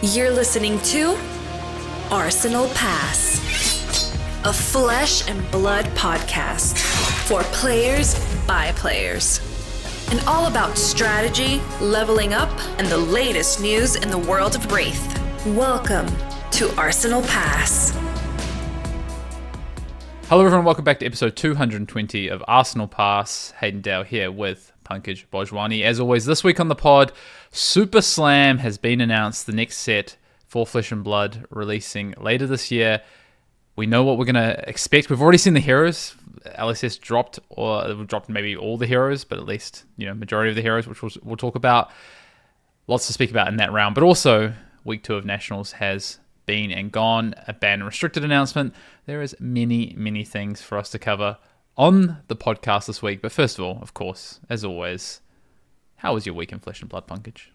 You're listening to Arsenal Pass, a flesh and blood podcast for players by players. And all about strategy, leveling up, and the latest news in the world of Wraith. Welcome to Arsenal Pass. Hello everyone, welcome back to episode 220 of Arsenal Pass. Hayden here with Pankaj, Bhojwani. As always, this week on the pod, Super Slam has been announced, the next set for Flesh and Blood, releasing later this year. We know what we're going to expect. We've already seen the heroes. LSS dropped maybe all the heroes, but at least, majority of the heroes, which we'll talk about. Lots to speak about in that round. But also, week 2 of Nationals has been and gone. A ban and restricted announcement. There is many, many things for us to cover on the podcast this week. But first of all, of course, as always, how was your week in Flesh and Blood, Pankaj?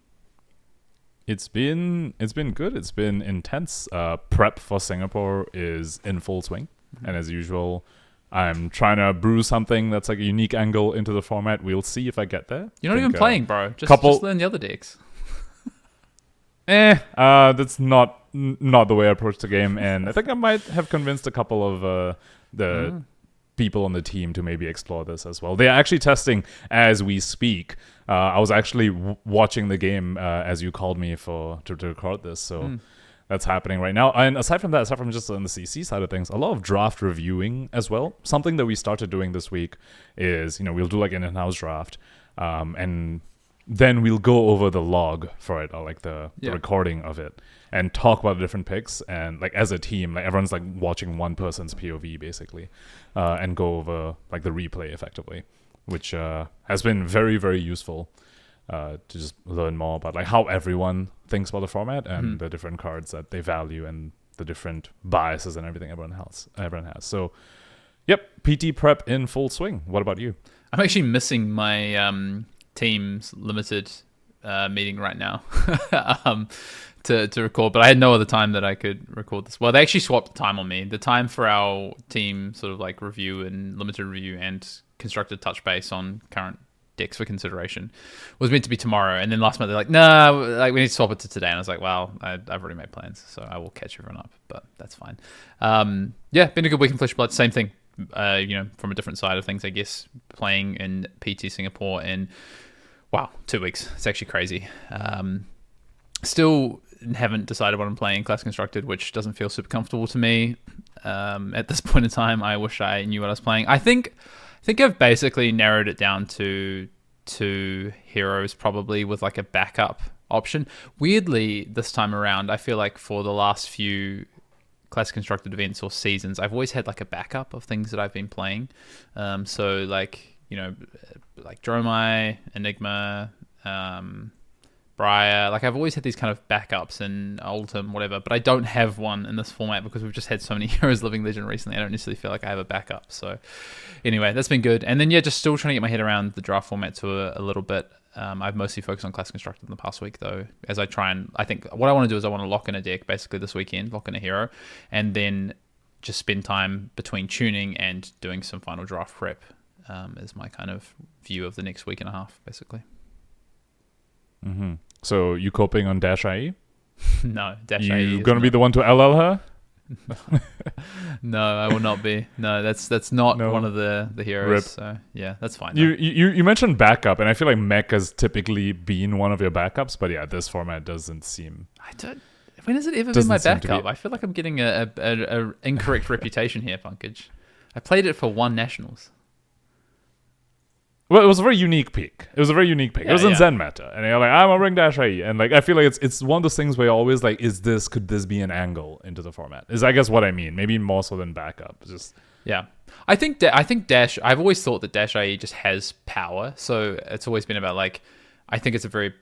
It's been good. It's been intense. Prep for Singapore is in full swing. And as usual, I'm trying to brew something that's like a unique angle into the format. We'll see if I get there. You're not even playing, bro. Just learn the other decks. That's not the way I approach the game. And I think I might have convinced a couple of the people on the team to maybe explore this as well. They're actually testing as we speak. I was actually watching the game as you called me to record this, so that's happening right now. And aside from just on the CC side of things, a lot of draft reviewing as well. Something that we started doing this week is, we'll do like an in-house draft, and then we'll go over the log for it, or like the recording of it, and talk about the different picks. And like as a team, like everyone's like watching one person's POV basically, and go over like the replay effectively, which has been very, very useful to just learn more about like how everyone thinks about the format and the different cards that they value and the different biases and everything everyone has. So, yep, PT prep in full swing. What about you? I'm actually missing my team's limited meeting right now to record, but I had no other time that I could record this. Well, they actually swapped the time on me. The time for our team sort of like review and limited review and constructed touch base on current decks for consideration was meant to be tomorrow, and then last month they're like, no, like we need to swap it to today, and I was like, well, I've already made plans, so I will catch everyone up, but that's fine. Been a good week in Flesh and Blood. Same thing, from a different side of things, I guess, playing in PT Singapore in 2 weeks. It's actually crazy. Still haven't decided what I'm playing Class Constructed, which doesn't feel super comfortable to me at this point in time. I wish I knew what I was playing. I think I've basically narrowed it down to 2 heroes, probably with like a backup option. Weirdly, this time around, I feel like for the last few Class Constructed events or seasons, I've always had like a backup of things that I've been playing. So like, like Dromai, Enigma, Briar, like I've always had these kind of backups in Ultim, whatever, but I don't have one in this format because we've just had so many heroes living legend recently. I don't necessarily feel like I have a backup. So anyway, that's been good. And then just still trying to get my head around the draft format to a little bit. I've mostly focused on Class Constructed in the past week though, as I think what I want to do is I want to lock in a deck basically this weekend, lock in a hero, and then just spend time between tuning and doing some final draft prep is my kind of view of the next week and a half, basically. Mm-hmm. So you coping on Dash IE? No, Dash IE. You gonna be the one to LL her? No, I will not be. No, that's not one of the heroes. Rip. So yeah, that's fine. You mentioned backup, and I feel like Mech has typically been one of your backups, but yeah, this format doesn't seem. When has it ever been my backup? I feel like I'm getting a incorrect reputation here, Pankaj. I played it for 1 Nationals. Well, it was a very unique pick. It was in Zen meta, and you're like, I'm gonna bring Dash IE, and like I feel like it's one of those things where you're always like, could this be an angle into the format? Is I guess what I mean. Maybe more so than backup. I think Dash. I've always thought that Dash IE just has power, so it's always been about like, I think it's a very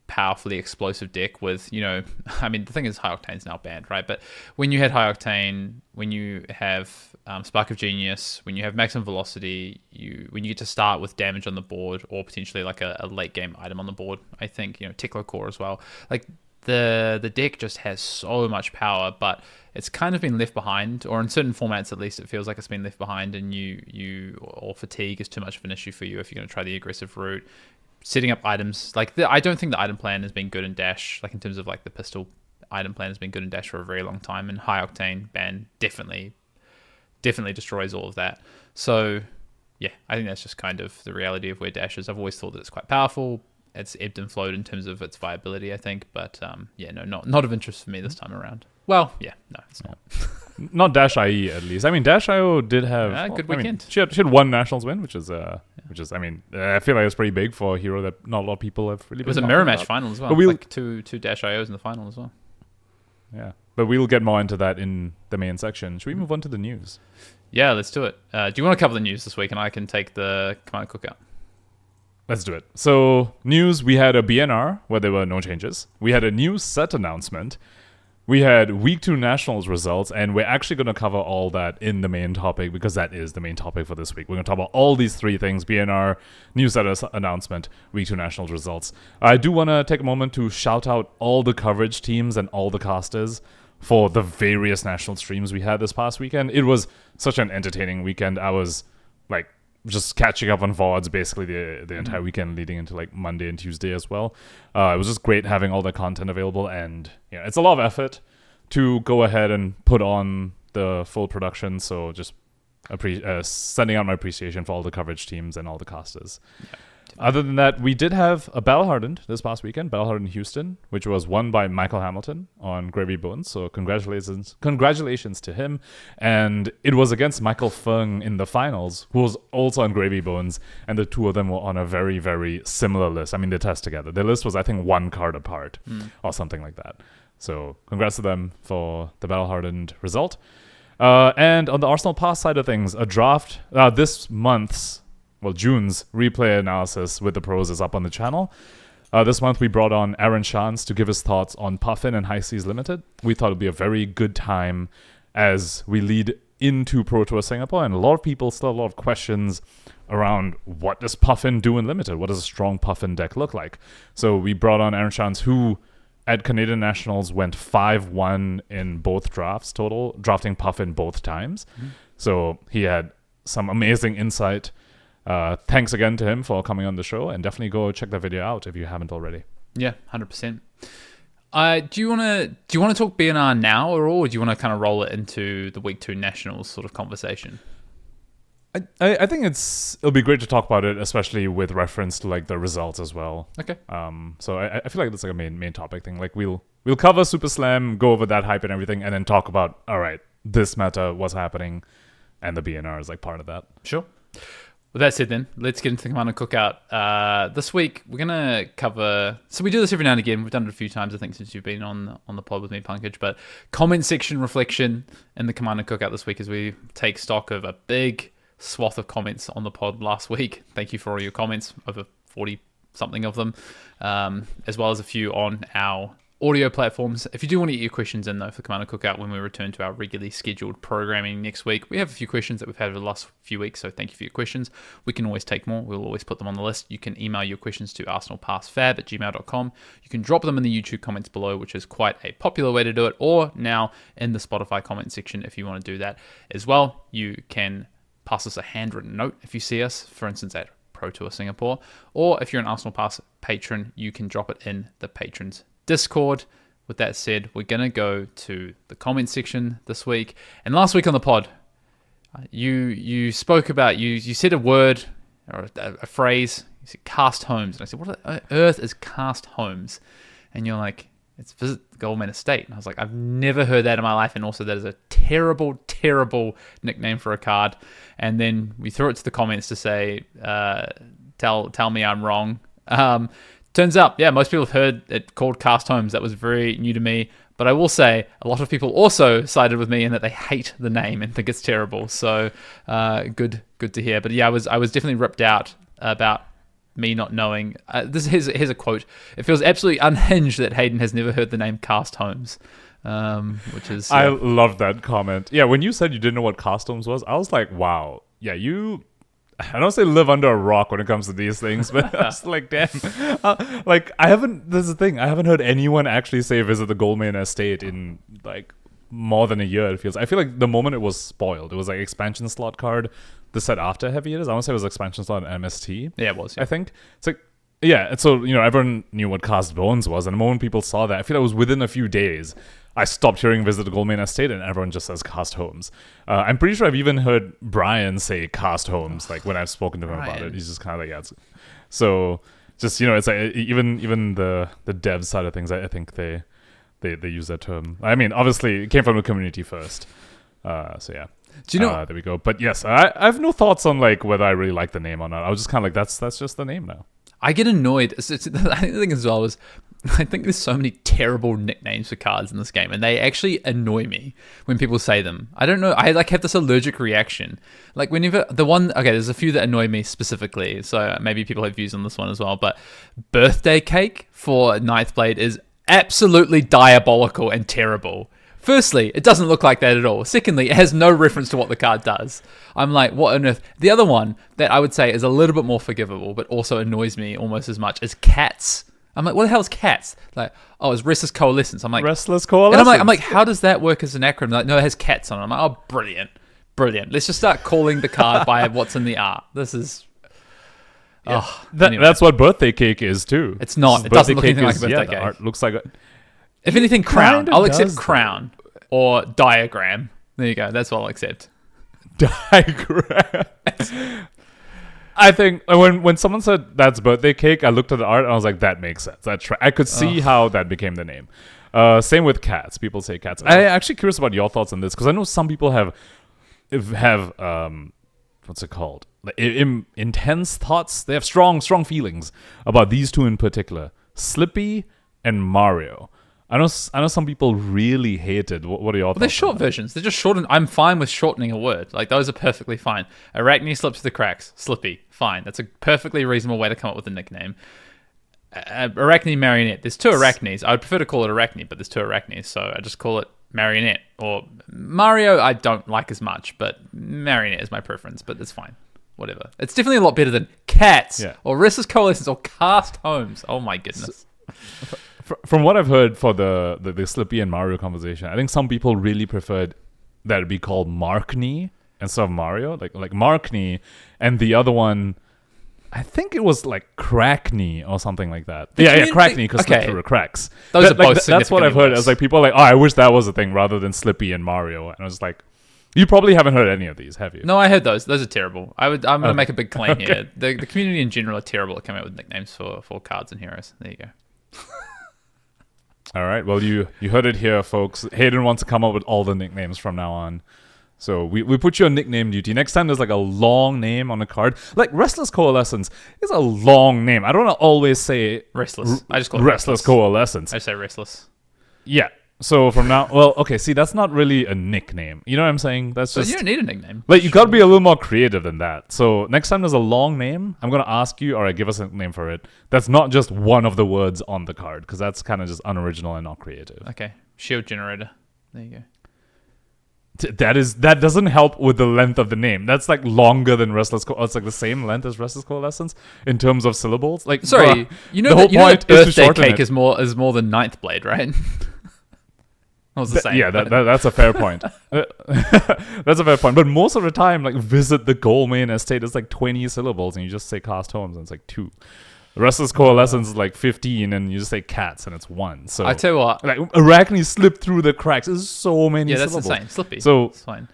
powerfully explosive deck with, I mean, the thing is High Octane's now banned, right? But when you had High Octane, when you have Spark of Genius, when you have Maximum Velocity, when you get to start with damage on the board or potentially like a late game item on the board, I think, Tickler Core as well, like the deck just has so much power, but it's kind of been left behind, or in certain formats at least it feels like it's been left behind, and or fatigue is too much of an issue for you if you're going to try the aggressive route. Setting up items, I don't think the item plan has been good in Dash, like in terms of like the pistol item plan has been good in Dash for a very long time, and High Octane ban definitely destroys all of that. So yeah, I think that's just kind of the reality of where Dash is. I've always thought that it's quite powerful. It's ebbed and flowed in terms of its viability, I think, but not of interest for me this time around. Well, yeah, no, it's not. Not Dash IE at least. I mean, Dash IO did have a good weekend. She had one nationals win, which is I mean, I feel like it's pretty big for a hero that not a lot of people have really. It was a mirror match final as well. But like two Dash IOs in the final as well. Yeah, but we'll get more into that in the main section. Should we move on to the news? Yeah, let's do it. Do you want to cover the news this week, and I can take the Commander Cookout? Let's do it. So, news, we had a BNR where there were no changes. We had a new set announcement. We had Week 2 Nationals results, and we're actually going to cover all that in the main topic because that is the main topic for this week. We're going to talk about all these three things: BNR, new set announcement, Week 2 Nationals results. I do want to take a moment to shout out all the coverage teams and all the casters for the various national streams we had this past weekend. It was such an entertaining weekend. I was like just catching up on VODs basically the entire weekend leading into like Monday and Tuesday as well. It was just great having all the content available, and it's a lot of effort to go ahead and put on the full production. So just sending out my appreciation for all the coverage teams and all the casters. Yeah. Other than that, we did have a Battle Hardened this past weekend, Battle Hardened Houston, which was won by Michael Hamilton on Gravy Bones. So congratulations to him. And it was against Michael Fung in the finals, who was also on Gravy Bones. And the two of them were on a very, very similar list. I mean, they test together. Their list was, I think, one card apart or something like that. So congrats to them for the Battle Hardened result. And on the Arsenal Pass side of things, a draft this month's June's replay analysis with the pros is up on the channel. This month we brought on Aaron Shans to give his thoughts on Puffin and High Seas Limited. We thought it'd be a very good time as we lead into Pro Tour Singapore, and a lot of people still have a lot of questions around what does Puffin do in Limited? What does a strong Puffin deck look like? So we brought on Aaron Shans, who at Canadian Nationals went 5-1 in both drafts total, drafting Puffin both times. So he had some amazing insight. Thanks again to him for coming on the show, and definitely go check that video out if you haven't already. Yeah, 100%. Do you want to talk BNR now, or do you want to kind of roll it into the Week 2 Nationals sort of conversation? I think it'll be great to talk about it, especially with reference to like the results as well. Okay. So I feel like that's like a main topic thing. Like we'll cover Super Slam, go over that hype and everything, and then talk about all right, this meta, what's happening, and the BNR is like part of that. Sure. With that said, then, let's get into the Commander Cookout. This week, we're going to cover... So we do this every now and again. We've done it a few times, I think, since you've been on the pod with me, Pankaj. But comment section reflection in the Commander Cookout this week as we take stock of a big swath of comments on the pod last week. Thank you for all your comments, over 40-something of them, as well as a few on our audio platforms. If you do want to get your questions in, though, for Commander Cookout when we return to our regularly scheduled programming next week, we have a few questions that we've had over the last few weeks, so thank you for your questions. We can always take more. We'll always put them on the list. You can email your questions to arsenalpassfab@gmail.com. You can drop them in the YouTube comments below, which is quite a popular way to do it, or now in the Spotify comment section if you want to do that as well. You can pass us a handwritten note if you see us, for instance, at Pro Tour Singapore, or if you're an Arsenal Pass patron, you can drop it in the patrons Discord. With that said, we're going to go to the comment section this week. And last week on the pod, you spoke about, you said a word or a phrase. You said cast homes. And I said, what on earth is cast homes? And you're like, it's visit the Goldman Estate. And I was like, I've never heard that in my life. And also that is a terrible, terrible nickname for a card. And then we threw it to the comments to say, tell me I'm wrong. Turns out, yeah, most people have heard it called Cast Homes. That was very new to me. But I will say, a lot of people also sided with me in that they hate the name and think it's terrible. So good to hear. But yeah, I was definitely ripped out about me not knowing. Here's a quote. It feels absolutely unhinged that Hayden has never heard the name Cast Homes. Which is... I love that comment. Yeah, when you said you didn't know what Cast Homes was, I was like, wow. Yeah, you... I don't say live under a rock when it comes to these things, but I was like, damn. This is the thing, I haven't heard anyone actually say visit the Goldman Estate in like more than a year, it feels. I feel like the moment it was spoiled, it was like expansion slot card, the set after Heavy Hitters. I want to say it was expansion slot and MST. Yeah, it was. Yeah. I think. It's like, Yeah, and so, everyone knew what Cast Bones was, and the moment people saw that, I feel like it was within a few days, I stopped hearing Visit the Goldmain Estate, and everyone just says Cast Homes. I'm pretty sure I've even heard Brian say Cast Homes, like, when I've spoken to him about it. He's just kind of like, yeah. So, just, it's like, even the dev side of things, I think they use that term. I mean, obviously, it came from the community first. So, yeah. Do you know? There we go. But yes, I have no thoughts on, like, whether I really like the name or not. I was just kind of like, that's just the name now. I get annoyed. I think the thing as well is, I think there's so many terrible nicknames for cards in this game, and they actually annoy me when people say them. I don't know. I have this allergic reaction. Like whenever there's a few that annoy me specifically. So maybe people have views on this one as well. But birthday cake for Ninth Blade is absolutely diabolical and terrible. Firstly, it doesn't look like that at all. Secondly, it has no reference to what the card does. I'm like, what on earth? The other one that I would say is a little bit more forgivable, but also annoys me almost as much, is cats. I'm like, what the hell is cats? Like, oh, it's Restless Coalescence. I'm like, Restless Coalescence. And I'm like, how does that work as an acronym? Like, no, it has cats on it. I'm like, oh, brilliant. Let's just start calling the card by what's in the art. This is... Yeah. Oh, anyway. That's what birthday cake is too. It's not. It doesn't look anything like a birthday the cake. Art looks like If anything, crown. I'll accept does, crown or diagram. There you go. That's what I'll accept. Diagram. I think when someone said that's birthday cake, I looked at the art and I was like, that makes sense. I could see how that became the name. Same with cats. People say cats. I'm actually curious about your thoughts on this because I know some people have what's it called? Like, intense thoughts. They have strong feelings about these two in particular, Slippy and Mario. I know some people really hated. What are your thoughts? They're short versions. They're just shortened. I'm fine with shortening a word. Like, those are perfectly fine. Arachne slips through the cracks. Slippy. Fine. That's a perfectly reasonable way to come up with a nickname. Arachne Marionette. There's two Arachnes. I would prefer to call it Arachne, but there's two Arachnes, so I just call it Marionette. Or Mario, I don't like as much, but Marionette is my preference, but it's fine. Whatever. It's definitely a lot better than Cats or Restless Coalescence or Cast Homes. Oh my goodness. From what I've heard for the Slippy and Mario conversation, I think some people really preferred that it be called Markney instead of Mario, like Markney, and the other one, I think it was like Crackney or something like that. Yeah, Crackney because slip through the cracks. Those are both that's what I've heard. As like people are like, oh, I wish that was a thing rather than Slippy and Mario, and I was like, you probably haven't heard any of these, have you? No, I heard those. Those are terrible. I'm going to make a big claim here. The community in general are terrible at coming up with nicknames for cards and heroes. There you go. All right. Well, you heard it here, folks. Hayden wants to come up with all the nicknames from now on. So we put you on nickname duty. Next time there's like a long name on a card. Like Restless Coalescence is a long name. I don't want to always say Restless. I just call it Restless Coalescence. I say Restless. Yeah. So from now, well, okay, see, that's not really a nickname. You know what I'm saying? That's just... you don't need a nickname. Like, you got to be a little more creative than that. So next time there's a long name, I'm going to ask you, all right, give us a name for it. That's not just one of the words on the card, because that's kind of just unoriginal and not creative. Okay. Shield Generator. There you go. That doesn't help with the length of the name. That's like longer than Restless Coalescence. It's like the same length as Restless Coalescence in terms of syllables. Like, sorry, you know that birthday cake is more than Ninth Blade, right? I was the same. Yeah, that's a fair point. That's a fair point. But most of the time, like, Visit the Goldmain Estate is like 20 syllables, and you just say Cast Homes, and it's like 2. The Restless Coalescence is like 15, and you just say Cats, and it's 1. So I tell you what, like, Arachne slipped through the cracks. There's so many syllables. Yeah, that's insane. Slippy. So it's fine.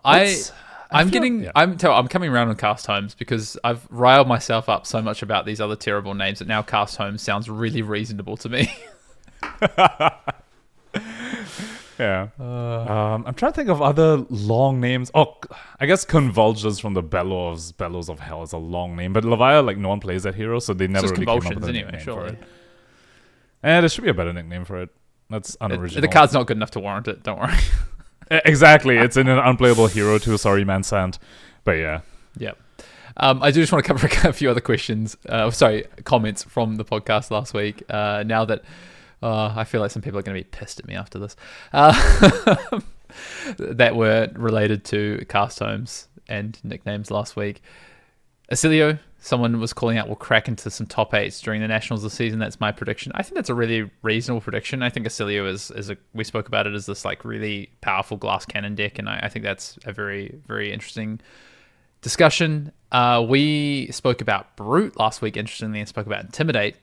I'm coming around on Cast Homes because I've riled myself up so much about these other terrible names that now Cast Homes sounds really reasonable to me. Yeah. I'm trying to think of other long names. Oh, I guess Convulsions from the Bellows of Hell is a long name. But Levia, like, no one plays that hero, so they never really came up with a nickname for it. And there should be a better nickname for it. That's unoriginal. The card's not good enough to warrant it, don't worry. Exactly. It's in an unplayable hero too. Sorry, Mansant. But yeah. Yep. I do just want to cover a few other comments from the podcast last week. Now that... I feel like some people are going to be pissed at me after this. That were related to Cast Homes and nicknames last week. Acilio, someone was calling out, will crack into some top 8s during the Nationals this season. That's my prediction. I think that's a really reasonable prediction. I think Acilio is we spoke about it as this like really powerful glass cannon deck, and I think that's a very, very interesting discussion. We spoke about Brute last week, interestingly, and spoke about Intimidate,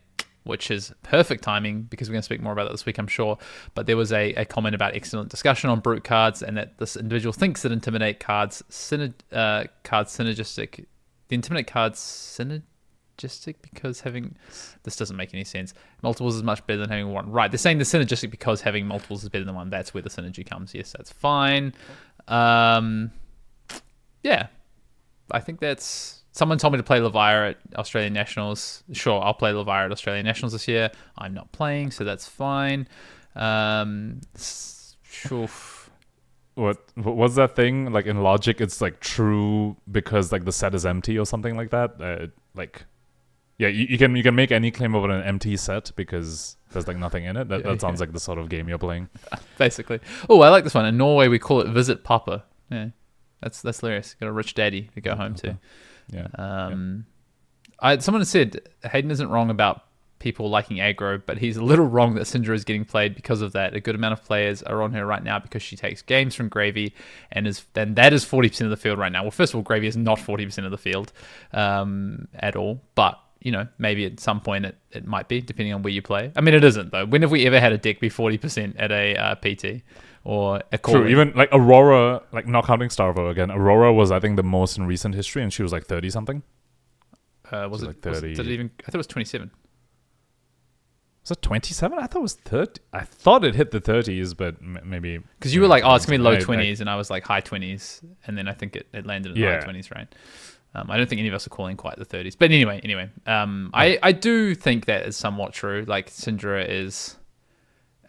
which is perfect timing because we're going to speak more about that this week, I'm sure. But there was a comment about excellent discussion on Brute cards, and that this individual thinks that Intimidate cards synergistic. The Intimidate cards synergistic because having... This doesn't make any sense. Multiples is much better than having one. Right, they're saying they're synergistic because having multiples is better than one. That's where the synergy comes. Yes, that's fine. Yeah. I think that's... Someone told me to play Levire at Australian Nationals. Sure, I'll play Levire at Australian Nationals this year. I'm not playing, so that's fine. Sure. What was that thing? Like in Logic, it's like true because like the set is empty or something like that. You can make any claim over an empty set because there's like nothing in it. That sounds like the sort of game you're playing. Basically. Oh, I like this one. In Norway, we call it Visit Papa. Yeah, that's hilarious. Got a rich daddy to go home to. Yeah. Someone said Hayden isn't wrong about people liking aggro, but he's a little wrong that Syndra is getting played because of that. A good amount of players are on her right now because she takes games from Gravy, and that is 40% of the field right now. Well, first of all, Gravy is not 40% of the field at all, but maybe at some point it might be, depending on where you play. I mean, it isn't though. When have we ever had a deck be 40% at a PT? Or a call. True, even like Aurora, like not counting Starvo again, Aurora was I think the most in recent history, and she was like 30 something. Was it like 30? Did it even? I thought it was 27. Was it 27? I thought it was 30. I thought it hit the 30s, but maybe because you were like, "Oh, it's gonna be low 20s," and I was like, "High 20s," and then I think it landed in the high 20s, right? I don't think any of us are calling quite the 30s, but anyway, I do think that is somewhat true. Like Syndra is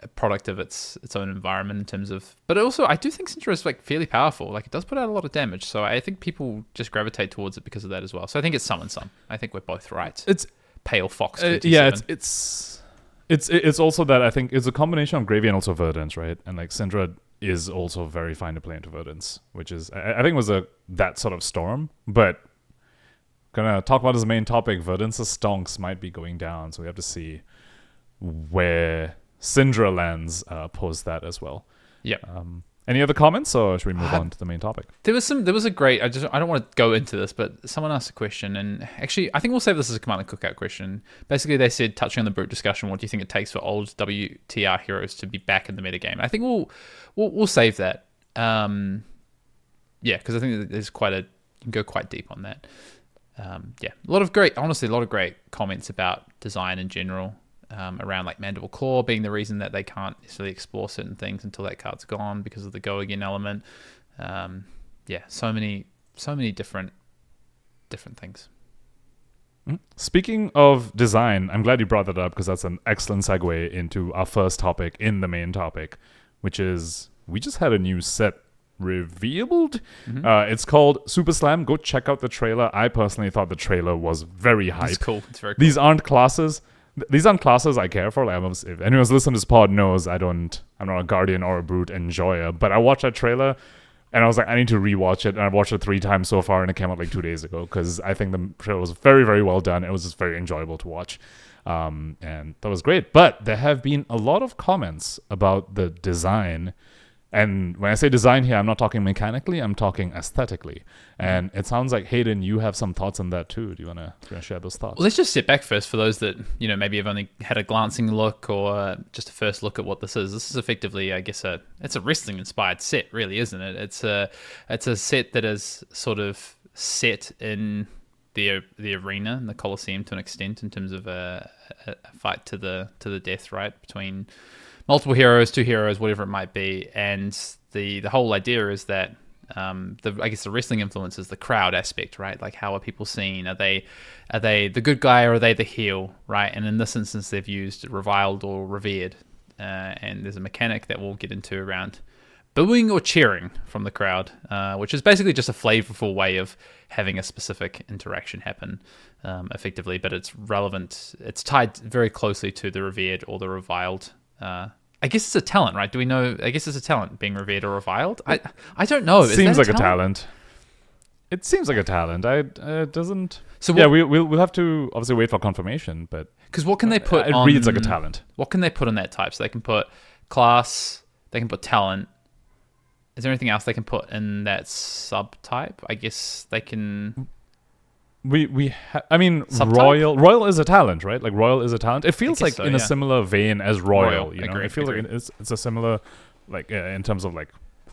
a product of its own environment in terms of, but also I do think Syndra is like fairly powerful. Like it does put out a lot of damage, so I think people just gravitate towards it because of that as well. So I think it's some and some. I think we're both right. It's Pale Fox. It's also that I think it's a combination of Gravy and also Verdance, right? And like Syndra is also very fine to play into Verdance, which is I think was that sort of storm. But gonna talk about as a main topic, Verdance's stonks might be going down, so we have to see where Syndra lands post that as well. Yeah. Any other comments, or should we move on to the main topic? There was a great. I don't want to go into this, but someone asked a question, and actually, I think we'll save this as a Command and Cookout question. Basically, they said, touching on the Brute discussion, what do you think it takes for old WTR heroes to be back in the metagame? I think we'll save that. Yeah, because I think that there's you can go quite deep on that. A lot of great comments about design in general. Around like Mandible Claw being the reason that they can't necessarily explore certain things until that card's gone because of the go again element. So many different things. Speaking of design, I'm glad you brought that up because that's an excellent segue into our first topic in the main topic, which is we just had a new set revealed. It's called Super Slam. Go check out the trailer. I personally thought the trailer was very hype. It's cool. It's very cool. These aren't classes I care for. Like, if anyone's listened to this pod knows I'm not a Guardian or a Brute enjoyer, but I watched that trailer and I was like, I need to rewatch it, and I've watched it 3 times so far, and it came out like 2 days ago because I think the trailer was very, very well done. It was just very enjoyable to watch, and that was great. But there have been a lot of comments about the design. And when I say design here, I'm not talking mechanically, I'm talking aesthetically. And it sounds like, Hayden, you have some thoughts on that too. Do you want to share those thoughts? Well, let's just sit back first for those that, maybe have only had a glancing look or just a first look at what this is. This is effectively, I guess, it's a wrestling-inspired set, really, isn't it? It's a set that is sort of set in the arena, in the Colosseum to an extent, in terms of a fight to the death, right, between multiple heroes, 2 heroes, whatever it might be, and the whole idea is that I guess the wrestling influence is the crowd aspect, right? Like, how are people seen? Are they the good guy or are they the heel, right? And in this instance, they've used reviled or revered, and there's a mechanic that we'll get into around booing or cheering from the crowd, which is basically just a flavorful way of having a specific interaction happen, effectively, but it's relevant. It's tied very closely to the revered or the reviled. I guess it's a talent, right? Do we know? I guess it's a talent, being revered or reviled. I don't know. Seems like a talent. It seems like a talent. It doesn't. So we'll have to obviously wait for confirmation, but because what can they put? It reads like a talent. What can they put on that type? So they can put class. They can put talent. is there anything else they can put in that subtype? I guess they can. I mean, Subtype? Royal is a talent, right? Like Royal is a talent. It feels like so, in a yeah. similar vein as Royal. Royal, You know, agree, it feels like it's a similar, like in terms of like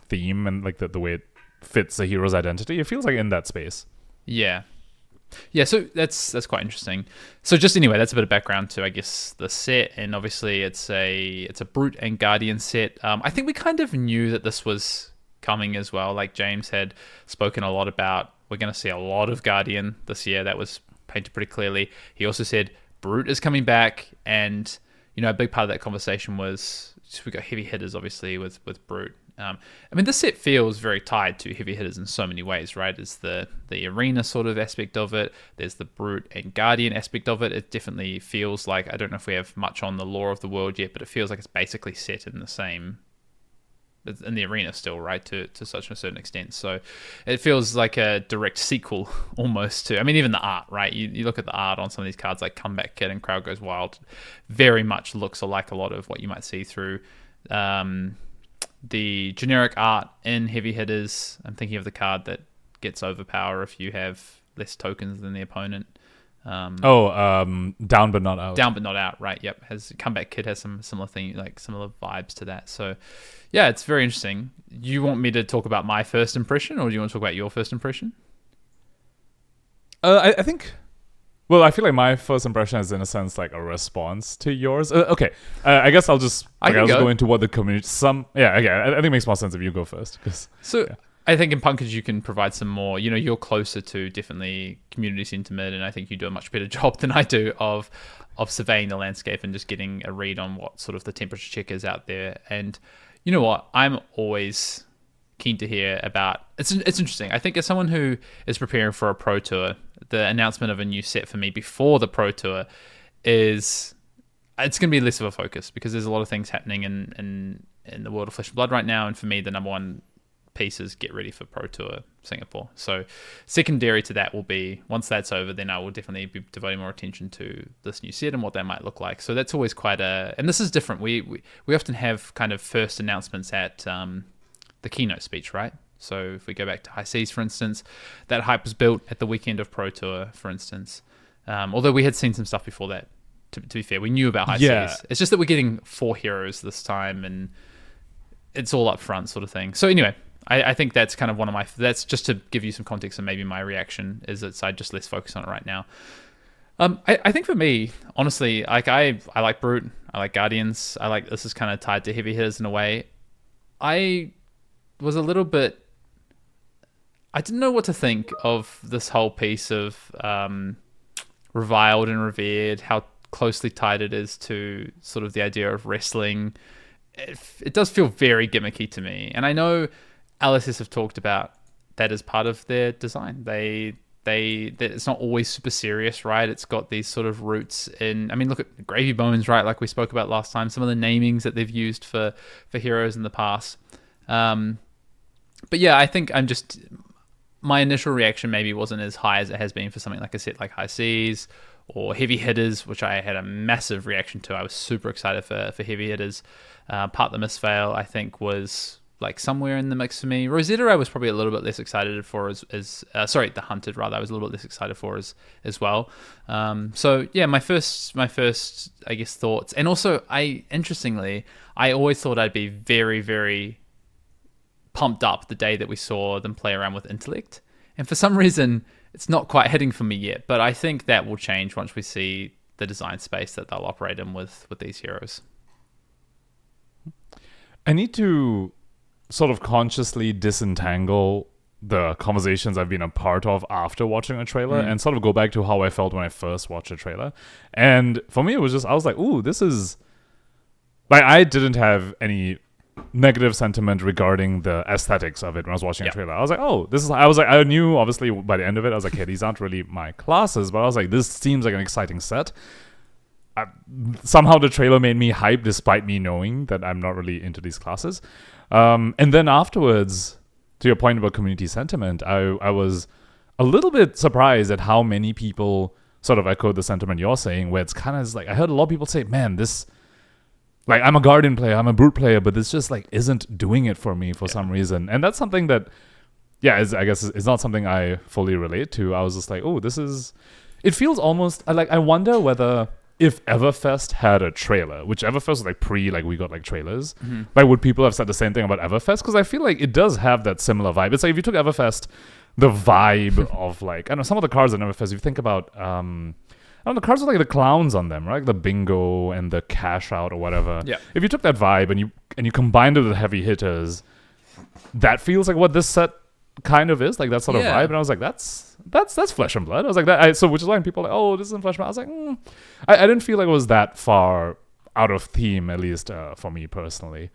theme and like the way it fits the hero's identity. It feels like in that space. Yeah. Yeah, so that's quite interesting. So just anyway, that's a bit of background to, I guess, the set, and obviously it's a Brute and Guardian set. I think we kind of knew that this was coming as well. Like James had spoken a lot about, we're going to see a lot of Guardian this year. That was painted pretty clearly. He also said Brute is coming back, and you know, a big part of that conversation was we got heavy hitters obviously with Brute. I mean, this set feels very tied to heavy hitters in so many ways, right? It's the arena sort of aspect of it. There's the Brute and Guardian aspect of it. It definitely feels like, I don't know if we have much on the lore of the world yet, but it feels like it's basically set in the same, in the arena still, right? To such a certain extent. So it feels like a direct sequel almost to, I mean, even the art, right? You look at the art on some of these cards like Comeback Kid and Crowd Goes Wild, very much looks like a lot of what you might see through the generic art in heavy hitters. I'm thinking of the card that gets overpower if you have less tokens than the opponent. Down but not out. Down but not out, right? Yep. Comeback Kid has some similar thing, like similar vibes to that. So, yeah, it's very interesting. You want me to talk about my first impression, or do you want to talk about your first impression? I think. Well, I feel like my first impression is in a sense like a response to yours. Okay, I guess I'll just go into what the community. I think it makes more sense if you go first. I think in Pankaj you can provide some more. You know, you're closer to definitely community sentiment, and I think you do a much better job than I do of surveying the landscape and just getting a read on what sort of the temperature check is out there. And you know what, I'm always keen to hear about. It's interesting. I think as someone who is preparing for a Pro Tour, the announcement of a new set for me before the Pro Tour it's going to be less of a focus because there's a lot of things happening in the world of Flesh and Blood right now, and for me the number one piece is get ready for Pro Tour Singapore. So secondary to that will be, once that's over, then I will definitely be devoting more attention to this new set and what that might look like. So that's always quite and this is different. We often have kind of first announcements at the keynote speech, right? So if we go back to High Seas, for instance, that hype was built at the weekend of Pro Tour, for instance. Although we had seen some stuff before that, to be fair. We knew about High Seas. It's just that we're getting 4 heroes this time, and it's all up front sort of thing. So anyway, I think that's kind of one of my... That's just to give you some context and maybe my reaction is that I just less focus on it right now. I think for me, honestly, like I like Brute, I like Guardians, I like this is kind of tied to heavy hitters in a way. I was a little bit... I didn't know what to think of this whole piece of reviled and revered, how closely tied it is to sort of the idea of wrestling. It does feel very gimmicky to me. And I know LSS have talked about that as part of their design. It's not always super serious, right? It's got these sort of roots in... I mean, look at Gravy Bones, right? Like we spoke about last time, some of the namings that they've used for heroes in the past. But yeah, I think my initial reaction maybe wasn't as high as it has been for something like a set like High Seas or Heavy Hitters, which I had a massive reaction to. I was super excited for Heavy Hitters. Part the Misfail, I think, was like somewhere in the mix for me. Rosetta I was probably a little bit less excited for the Hunted rather. I was a little bit less excited for as well. So yeah, my first I guess thoughts, and also I always thought I'd be very, very pumped up the day that we saw them play around with intellect, and for some reason it's not quite hitting for me yet, but I think that will change once we see the design space that they'll operate in with these heroes. I need to sort of consciously disentangle the conversations I've been a part of after watching a trailer and sort of go back to how I felt when I first watched a trailer. And for me, it was just, I was like, ooh, this is... Like, I didn't have any negative sentiment regarding the aesthetics of it when I was watching a trailer. I was like, oh, this is... I knew, obviously, by the end of it, I was like, hey, these aren't really my classes, but I was like, this seems like an exciting set. Somehow the trailer made me hype despite me knowing that I'm not really into these classes. And then afterwards, to your point about community sentiment, I was a little bit surprised at how many people sort of echoed the sentiment you're saying, where it's kind of like, I heard a lot of people say, man, this like I'm a Guardian player, I'm a Brute player, but this just like isn't doing it for me for some reason. And that's something that, I guess it's not something I fully relate to. I was just like, it feels almost like, I wonder whether if Everfest had a trailer, which Everfest was like we got like trailers, like would people have said the same thing about Everfest? Because I feel like it does have that similar vibe. It's like if you took Everfest, the vibe of like, I don't know, some of the cards in Everfest, if you think about, I don't know, the cards with like the clowns on them, right? The bingo and the cash out or whatever. Yeah. If you took that vibe and you combined it with heavy hitters, that feels like what this set kind of is, like that sort of vibe. And I was like, that's Flesh and Blood. I was like that. So which is why when people are like, oh, this isn't Flesh and Blood. I was like, I didn't feel like it was that far out of theme, at least for me personally.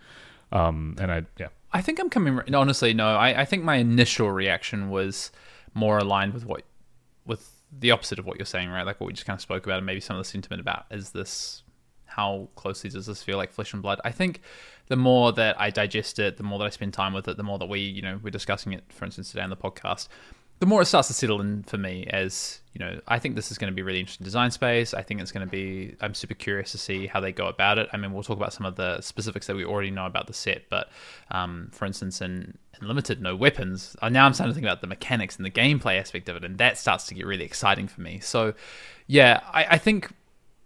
I think I'm coming. Honestly, no. I think my initial reaction was more aligned with the opposite of what you're saying, right? Like what we just kind of spoke about, and maybe some of the sentiment about how closely does this feel like Flesh and Blood? I think the more that I digest it, the more that I spend time with it, the more that we're discussing it, for instance, today on the podcast, the more it starts to settle in for me as, I think this is going to be really interesting design space. I think it's going to be, I'm super curious to see how they go about it. I mean, we'll talk about some of the specifics that we already know about the set, but for instance, in Limited, no weapons. Now I'm starting to think about the mechanics and the gameplay aspect of it, and that starts to get really exciting for me. So yeah, I think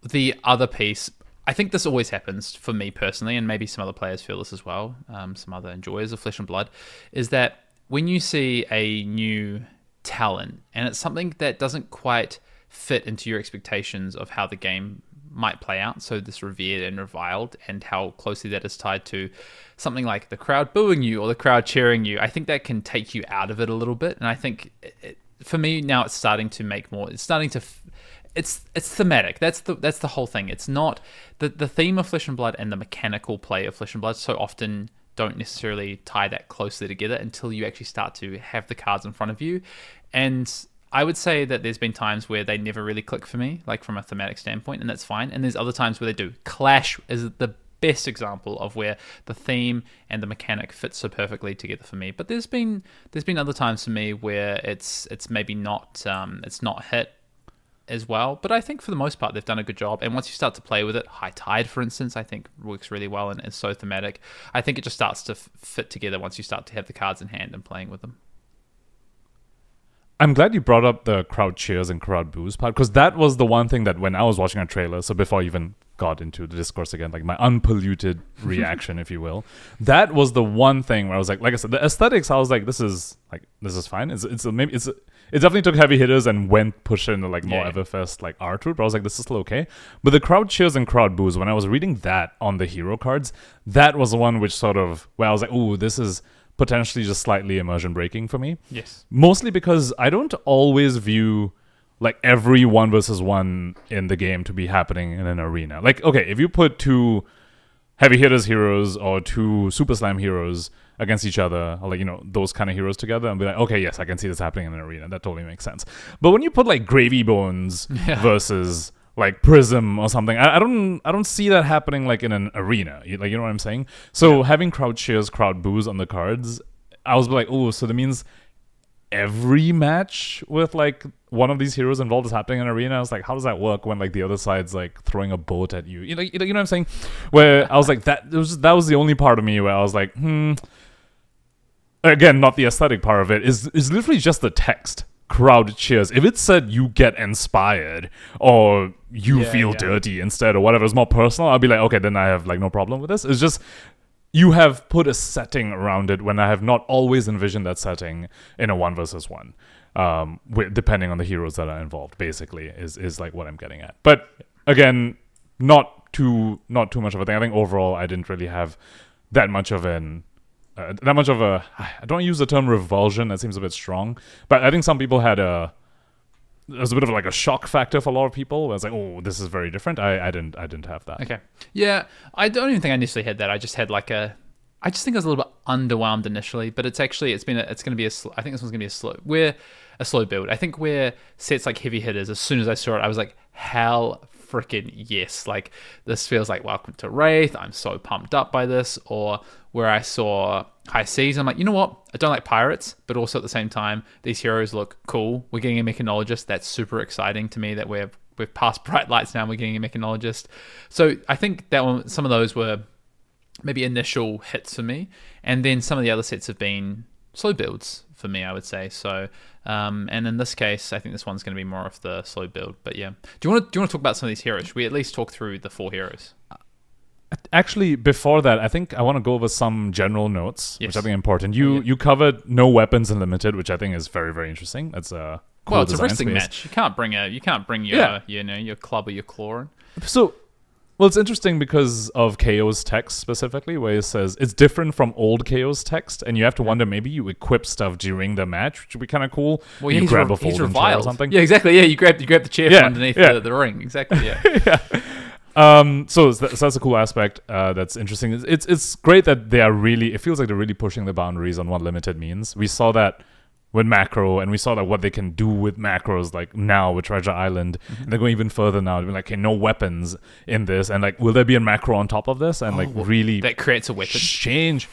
the other piece, I think this always happens for me personally, and maybe some other players feel this as well, some other enjoyers of Flesh and Blood, is that when you see a new talent and it's something that doesn't quite fit into your expectations of how the game might play out, so this revered and reviled, and how closely that is tied to something like the crowd booing you or the crowd cheering you, I think that can take you out of it a little bit. And I think for me now it's starting to make more, it's starting to it's thematic. That's the whole thing. It's not the theme of Flesh and Blood and the mechanical play of Flesh and Blood so often don't necessarily tie that closely together until you actually start to have the cards in front of you. And I would say that there's been times where they never really click for me, like from a thematic standpoint, and that's fine. And there's other times where they do. Clash is the best example of where the theme and the mechanic fit so perfectly together for me. But there's been other times for me where it's maybe not it's not hit as well. But I think for the most part they've done a good job. And once you start to play with it, High Tide, for instance, I think works really well and is so thematic. I think it just starts to fit together once you start to have the cards in hand and playing with them. I'm glad you brought up the crowd cheers and crowd boos part, because that was the one thing that when I was watching a trailer, so before I even got into the discourse again, like my unpolluted reaction, if you will, that was the one thing where I was like I said, the aesthetics, I was like, this is fine. It definitely took heavy hitters and went push into like more Everfest like art route, but I was like, this is still okay. But the crowd cheers and crowd boos, when I was reading that on the hero cards, that was the one which sort of, where I was like, ooh, this is potentially just slightly immersion breaking for me. Yes. Mostly because I don't always view like every 1v1 in the game to be happening in an arena. Like, okay, if you put two heavy hitters heroes or two Super Slam heroes against each other, or like, those kind of heroes together, and be like, okay, yes, I can see this happening in an arena. That totally makes sense. But when you put like Gravy Bones versus like Prism or something, I don't see that happening like in an arena. You know what I'm saying? So having crowd cheers, crowd boos on the cards, I was like, oh, so that means every match with like one of these heroes involved is happening in an arena. I was like, how does that work when like the other side's like throwing a boat at you? You know what I'm saying? Where I was like, that was the only part of me where I was like, Again, not the aesthetic part of it. Is literally just the text. Crowd cheers. If it said you get inspired or you feel dirty instead or whatever, it's more personal, I'll be like, okay, then I have like no problem with this. It's just you have put a setting around it when I have not always envisioned that setting in a 1v1. Depending on the heroes that are involved, basically, is like what I'm getting at. But again, not too much of a thing. I think overall I didn't really have that much of a I don't use the term revulsion, that seems a bit strong, but I think some people had there's a bit of like a shock factor for a lot of people. I was like, oh, this is very different. I didn't have that. Okay. Yeah, I don't even think I initially had that. I just had I just think I was a little bit underwhelmed initially, but it's going to be I think this one's going to be a slow build. I think where sets like Heavy Hitters, as soon as I saw it, I was like, hell freaking yes. Like, this feels like Welcome to Wraith. I'm so pumped up by this. Or where I saw High Seas, I'm like, you know what? I don't like pirates, but also at the same time, these heroes look cool. We're getting a mechanologist. That's super exciting to me that we're we've passed bright lights now. We're getting a mechanologist. So I think that one, some of those were maybe initial hits for me, and then some of the other sets have been slow builds for me, I would say. So, and in this case, I think this one's going to be more of the slow build. But yeah, do you want to talk about some of these heroes? Should we at least talk through the 4 heroes? Actually, before that, I think I want to go over some general notes, Yes. which I think are important. You covered no weapons in limited, which I think is very, very interesting. That's a cool Well, it's a design wrestling space. match. You can't bring your your club or your claw in. So, well, it's interesting because of KO's text specifically, where it says it's different from old KO's text, and you have to wonder maybe you equip stuff during the match, which would be kind of cool. Well, you he's grab a he's folding chair or reviled. something. Yeah, exactly. Yeah, you grab the chair Yeah, from underneath yeah. the ring. Exactly. Yeah. So that's a cool aspect. That's interesting. It's great that they are really. It feels like they're really pushing the boundaries on what limited means. We saw that with macro, and we saw that what they can do with macros, like now with Treasure Island. Mm-hmm. And they're going even further now. They're like, okay, no weapons in this, and like, will there be a macro on top of this? And really that creates a weapon. change.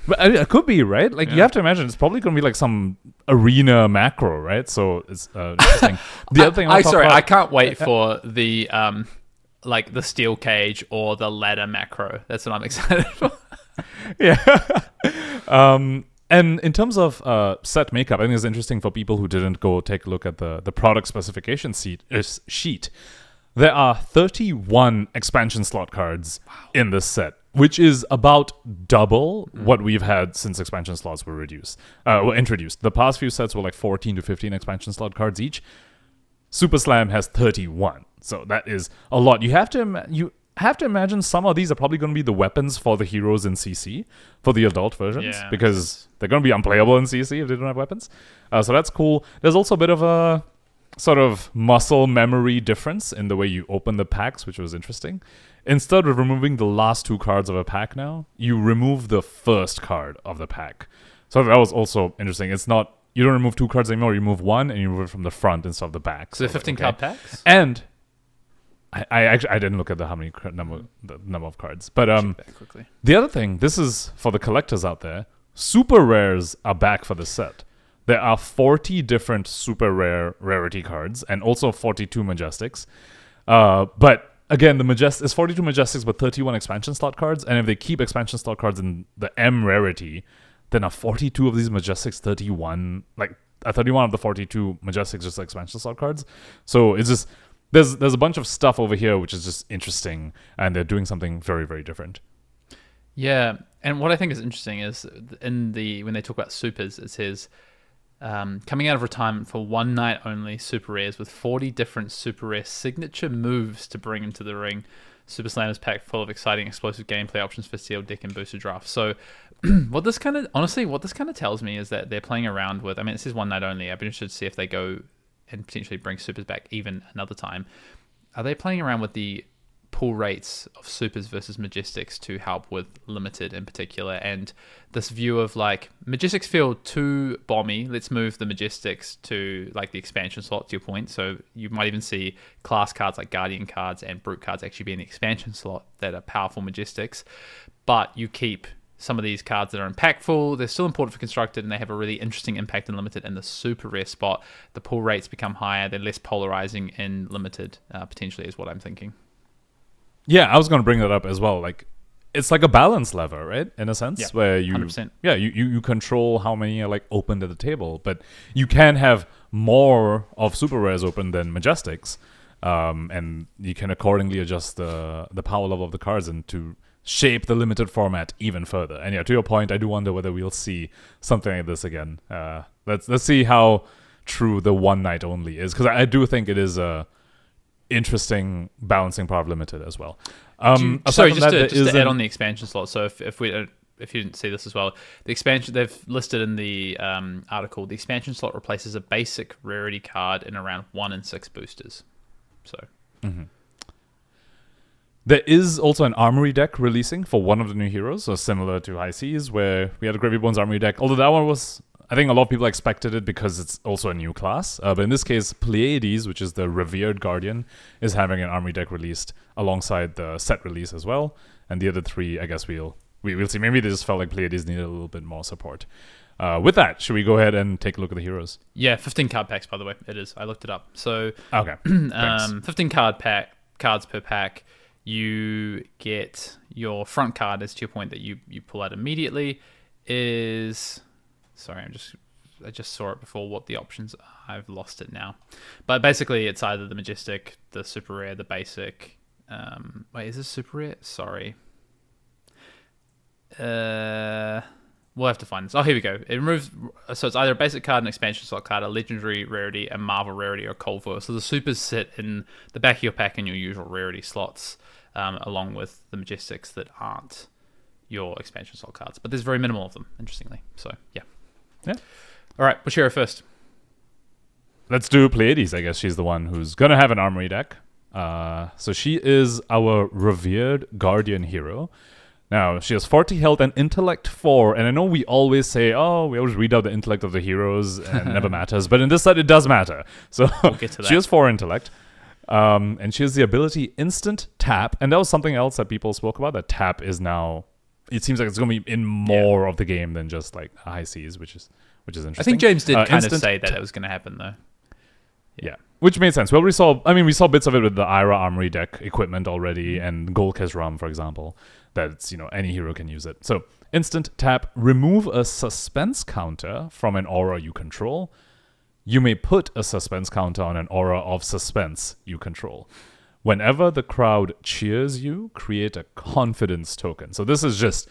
But it could be, right? Like, you have to imagine it's probably going to be like some arena macro, right? So it's interesting. The other thing I can't wait for the like the steel cage or the ladder macro. That's what I'm excited for. And in terms of set makeup, I think it's interesting for people who didn't go take a look at the product specification sheet. There are 31 expansion slot cards in this set, which is about double what we've had since expansion slots were introduced. The past few sets were like 14 to 15 expansion slot cards each. Super Slam has 31, so that is a lot. You have to imagine some of these are probably going to be the weapons for the heroes in CC for the adult versions, because they're going to be unplayable in CC if they don't have weapons. So that's cool. There's also a bit of a sort of muscle memory difference in the way you open the packs, which was interesting. Instead of removing the last 2 cards of a pack now, you remove the first card of the pack. So that was also interesting. It's not, you don't remove 2 cards anymore, you remove 1 and you remove it from the front instead of the back. So 15 card packs? And I actually didn't look at the number of cards. But quickly. the other thing, this is for the collectors out there, super rares are back for the set. There are 40 different super rare rarity cards and also 42 Majestics. But again, it's 42 Majestics but 31 expansion slot cards. And if they keep expansion slot cards in the M rarity, then are 42 of these Majestics 31, like 31 of the 42 Majestics just expansion slot cards. So it's just, there's a bunch of stuff over here which is just interesting, and they're doing something very, very different. Yeah, and what I think is interesting is when they talk about supers, it says coming out of retirement for one night only super rares with 40 different super rare signature moves to bring into the ring. Super Slam is packed full of exciting, explosive gameplay options for sealed deck and boosted draft. So what this kind of tells me is that they're playing around with, I mean, it says one night only. I'd be interested to see if they go and potentially bring supers back even another time. Are they playing around with the pull rates of supers versus Majestics to help with limited in particular, and this view of like Majestics feel too bomby, let's move the Majestics to like the expansion slot, to your point. So you might even see class cards like Guardian cards and Brute cards actually be in the expansion slot that are powerful Majestics, but you keep some of these cards that are impactful, they're still important for constructed, and they have a really interesting impact in limited. In the super rare spot, the pull rates become higher, they're less polarizing in limited, potentially, is what I'm thinking. Yeah, I was going to bring that up as well. Like, it's like a balance lever, right? In a sense, where you 100%. you control how many are like opened at the table, but you can have more of super rares open than Majestics, and you can accordingly adjust the power level of the cards and to shape the limited format even further. And yeah, to your point, I do wonder whether we'll see something like this again. Let's see how true the one night only is, because I do think it is a interesting balancing part of limited as well. Just to add on the expansion slot. So if you didn't see this as well, the expansion they've listed in the article, the expansion slot replaces a basic rarity card in around 1 in 6 boosters. So. Mm-hmm. There is also an armory deck releasing for one of the new heroes, so similar to High Seas, where we had a Gravy Bones armory deck. Although that one was, I think a lot of people expected it because it's also a new class. But in this case, Pleiades, which is the revered Guardian, is having an armory deck released alongside the set release as well. And the other 3, I guess we'll we'll see. Maybe they just felt like Pleiades needed a little bit more support. With that, should we go ahead and take a look at the heroes? Yeah, 15 card packs, by the way. It is. I looked it up. So, okay, 15 cards per pack. You get your front card, as to your point, that you pull out immediately. Sorry, I just saw it before. What the options are. I've lost it now. But basically, it's either the Majestic, the Super Rare, the Basic. Wait, is this Super Rare? Sorry. We'll have to find this. Oh, here we go. It removes. So it's either a basic card, an expansion slot card, a legendary rarity, a Marvel rarity, or a cold foil. So the supers sit in the back of your pack in your usual rarity slots, along with the Majestics that aren't your expansion slot cards. But there's very minimal of them, interestingly. So yeah. All right, which hero first? Let's do Pleiades. I guess she's the one who's gonna have an armory deck. So she is our revered Guardian hero. Now, she has 40 health and intellect 4, and I know we always say, we always read out the intellect of the heroes and it never matters, but in this set it does matter. So we'll get to that. She has 4 intellect, and she has the ability instant tap, and that was something else that people spoke about, that tap is now, it seems like it's going to be in more of the game than just like high seas, which is interesting. I think James did kind of say that it was going to happen though. Yeah. Which made sense. Well, we saw bits of it with the Ira Armory deck equipment already, and Golkez Rum, for example. That's, any hero can use it. So, instant tap, remove a suspense counter from an aura you control. You may put a suspense counter on an aura of suspense you control. Whenever the crowd cheers you, create a confidence token. So this is just...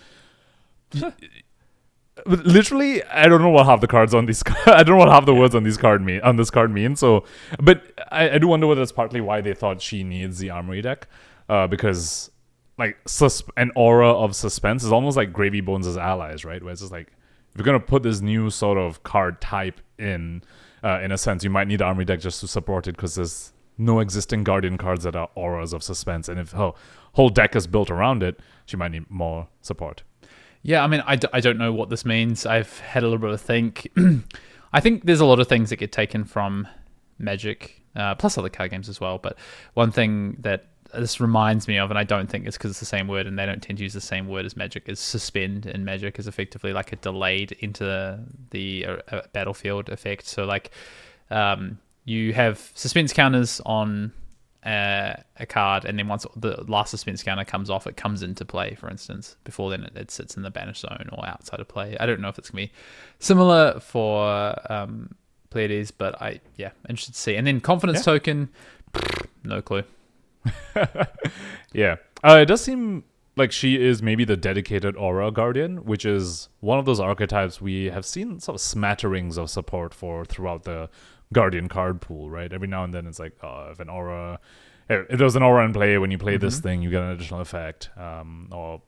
Literally, I don't know what half the cards on these. I don't know what half the words on this card mean. So, but I do wonder whether that's partly why they thought she needs the armory deck, because like an aura of suspense is almost like Gravy Bones' allies, right? Where it's just like, if you're gonna put this new sort of card type in a sense, you might need the armory deck just to support it, because there's no existing Guardian cards that are auras of suspense, and if her whole deck is built around it, she might need more support. Yeah, I mean, I don't know what this means. I've had a little bit of a think. I think there's a lot of things that get taken from Magic, plus other card games as well. But one thing that this reminds me of, and I don't think it's because it's the same word, and they don't tend to use the same word as Magic, is suspend in Magic is effectively like a delayed into the battlefield effect. So like you have suspense counters on a card, and then once the last suspense counter comes off, it comes into play, for instance. Before then it sits in the banish zone or outside of play. I don't know if it's gonna be similar for Pleiades, but interested to see. And then confidence token, no clue. Yeah, it does seem like she is maybe the dedicated aura guardian, which is one of those archetypes we have seen sort of smatterings of support for throughout the Guardian card pool, right? Every now and then it's like, if there's an aura in play, when you play this thing, you get an additional effect. Or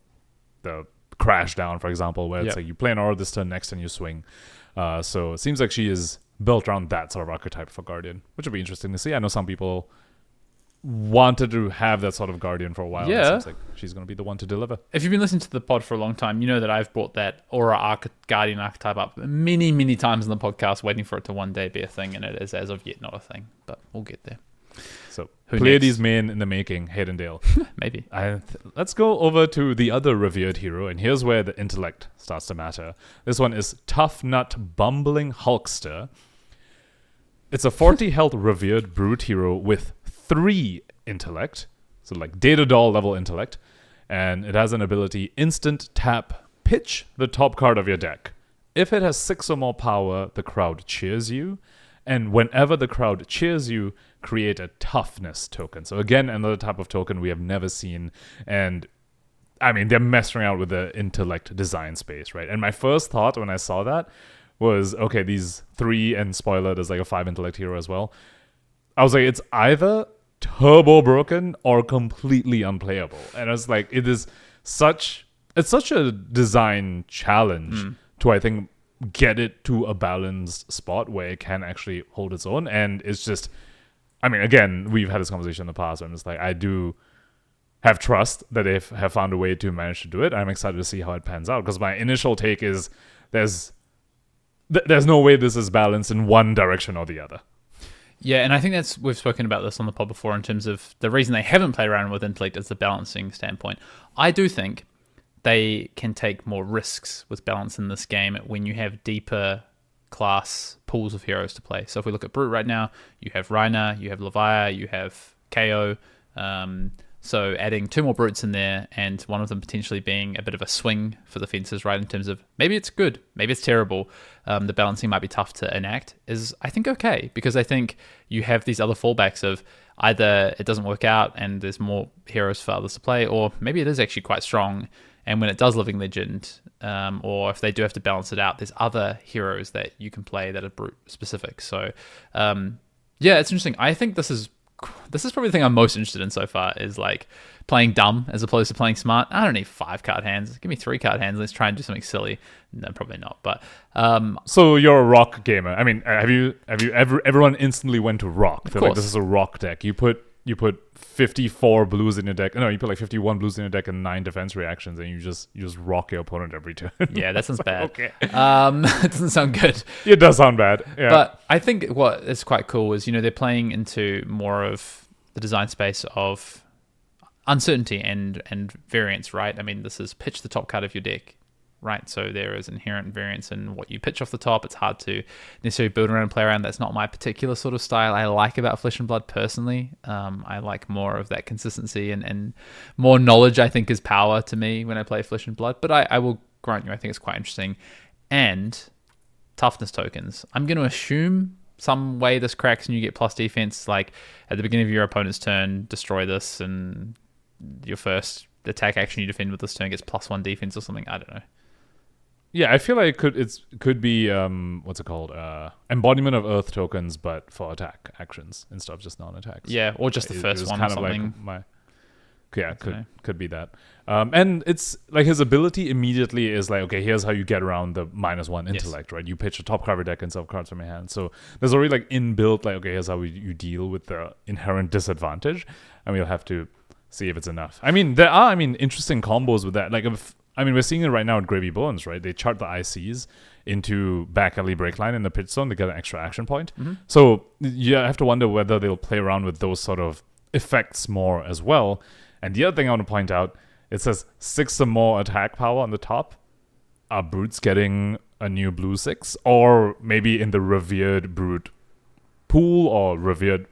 the crash down, for example, where it's like you play an aura this turn, next turn you swing. So it seems like she is built around that sort of archetype for Guardian, which would be interesting to see. I know some people wanted to have that sort of Guardian for a while. Yeah. It seems like she's going to be the one to deliver. If you've been listening to the pod for a long time, you know that I've brought that Aura Guardian archetype up many, many times in the podcast, waiting for it to one day be a thing, and it is as of yet not a thing, but we'll get there. So, Pleiades main in the making, Hayden. Maybe. Let's go over to the other revered hero, and here's where the intellect starts to matter. This one is Tough Nut Bumbling Hulkster. It's a 40 health revered brute hero with 3 intellect, so like Data Doll level intellect, and it has an ability instant tap, pitch the top card of your deck. If it has 6 or more power, the crowd cheers you, and whenever the crowd cheers you, create a toughness token. So again, another type of token we have never seen, and I mean, they're messing around with the intellect design space, right? And my first thought when I saw that was, okay, these 3, and spoiler, there's like a 5 intellect hero as well. I was like, it's either turbo broken or completely unplayable. And I was like, it's such a design challenge to, I think, get it to a balanced spot where it can actually hold its own. And it's just, I mean, again, we've had this conversation in the past, and it's like, I do have trust that they have found a way to manage to do it. I'm excited to see how it pans out, because my initial take is there's no way this is balanced in one direction or the other. Yeah, and I think we've spoken about this on the pod before in terms of the reason they haven't played around with intellect is the balancing standpoint. I do think they can take more risks with balance in this game when you have deeper class pools of heroes to play. So if we look at Brute right now, you have Reina, you have Leviah, you have KO. So adding 2 more Brutes in there, and one of them potentially being a bit of a swing for the fences, right, in terms of maybe it's good, maybe it's terrible. The balancing might be tough to enact, is I think okay, because I think you have these other fallbacks of either it doesn't work out and there's more heroes for others to play, or maybe it is actually quite strong, and when it does Living Legend, or if they do have to balance it out, there's other heroes that you can play that are Brute specific. So yeah, it's interesting. I think this is probably the thing I'm most interested in so far, is like playing dumb as opposed to playing smart. I don't need 5 card hands. Give me 3 card hands. Let's try and do something silly. No, probably not. But so you're a rock gamer. I mean, have you ever, everyone instantly went to rock. Of They're course. like, this is a rock deck. You put 54 blues in your deck. No, you put like 51 blues in your deck and 9 defense reactions, and you just rock your opponent every turn. yeah, that sounds bad. Okay. It doesn't sound good. It does sound bad. Yeah. But I think what is quite cool is, they're playing into more of the design space of uncertainty and variance, right? I mean, this is pitch the top card of your deck, right? So there is inherent variance in what you pitch off the top. It's hard to necessarily build around and play around. That's not my particular sort of style I like about Flesh and Blood personally. I like more of that consistency and more knowledge, I think, is power to me when I play Flesh and Blood. But I will grant you, I think it's quite interesting. And toughness tokens. I'm going to assume some way this cracks and you get plus defense, like at the beginning of your opponent's turn, destroy this, and your first attack action you defend with this turn gets +1 defense or something. I don't know. Yeah, I feel like it could be what's it called? Embodiment of Earth tokens, but for attack actions instead of just non-attacks. Yeah, or just the first one or something. Could be that. And it's like his ability immediately is like, okay, here's how you get around the -1 intellect, right? You pitch a top card of your deck and sell cards from your hand. So there's already like inbuilt, like, okay, here's how you deal with the inherent disadvantage, and we'll have to see if it's enough. I mean, there are interesting combos with that. Like, we're seeing it right now at Gravy Bones, right? They chart the ICs into back alley breakline in the pitch zone to get an extra action point. Mm-hmm. So you have to wonder whether they'll play around with those sort of effects more as well. And the other thing I want to point out, it says 6 or more attack power on the top. Are Brutes getting a new blue 6? Or maybe in the revered Brute pool or revered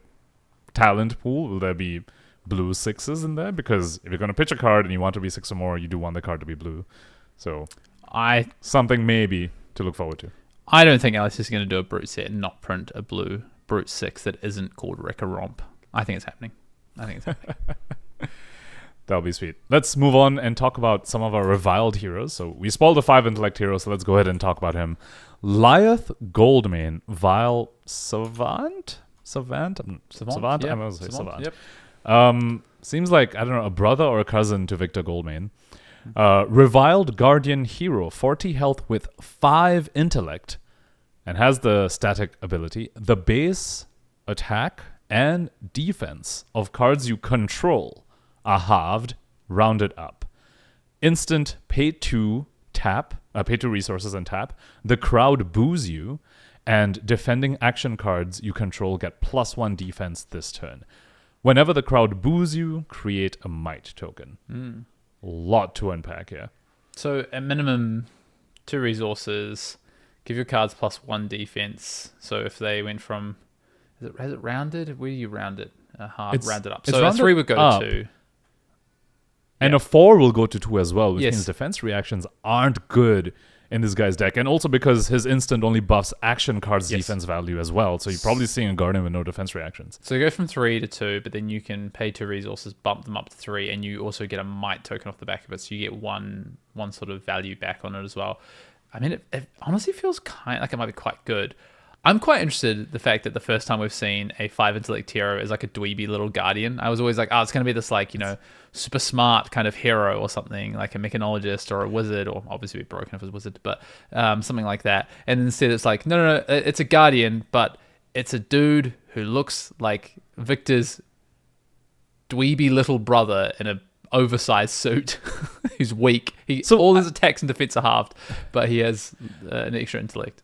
talent pool, will there be blue 6s in there? Because if you're going to pitch a card and you want to be 6 or more, you do want the card to be blue. So something maybe to look forward to. I don't think Alice is going to do a Brute set and not print a blue Brute 6 that isn't called Wrecker Romp. I think it's happening. That'll be sweet. Let's move on and talk about some of our reviled heroes. So we spoiled the 5 intellect heroes, so let's go ahead and talk about him. Lyeth Goldmane, Vile Savant? Savant? Savant? Yeah. I'm going to say Savant. Yep. Seems like, I don't know, a brother or a cousin to Victor Goldmane. Reviled Guardian Hero, 40 health with 5 intellect, and has the static ability. The base attack and defense of cards you control are halved, rounded up. Instant pay 2 resources and tap. The crowd boos you, and defending action cards you control get +1 defense this turn. Whenever the crowd boos you, create a might token. A lot to unpack here. So at minimum, 2 resources, give your cards +1 defense. So if they went from, has it rounded? Where do you round it? Rounded up. So a 3 would go to 2. And a 4 will go to 2 as well, which Yes. means defense reactions aren't good in this guy's deck. And also because his instant only buffs action cards' defense value as well. So you're probably seeing a Guardian with no defense reactions. So you go from 3 to 2, but then you can pay 2 resources, bump them up to 3, and you also get a might token off the back of it. So you get one sort of value back on it as well. I mean, it honestly feels kind of like it might be quite good. I'm quite interested in the fact that the first time we've seen a 5 intellect hero is like a dweeby little guardian. I was always like, it's going to be this like, super smart kind of hero or something, like a mechanologist or a wizard, or obviously be broken if it's a wizard, but something like that. And instead it's like, no, it's a guardian, but it's a dude who looks like Victor's dweeby little brother in a oversized suit. He's weak. All his attacks and defense are halved, but he has an extra intellect.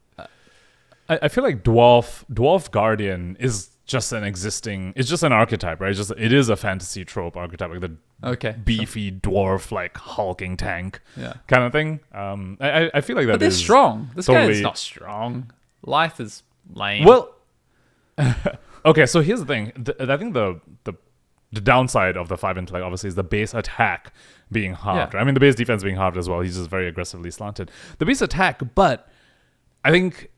I feel like Dwarf Guardian is just an existing. It's just an archetype, right? It is a fantasy trope archetype, like the beefy dwarf, like hulking tank, kind of thing. I feel like that. But they're is strong. This guy totally, is not strong. Life is lame. Well, okay. So here's the thing. I think the downside of the 5 intellect obviously is the base attack being halved. Right? I mean, the base defense being halved as well. He's just very aggressively slanted. The base attack, but I think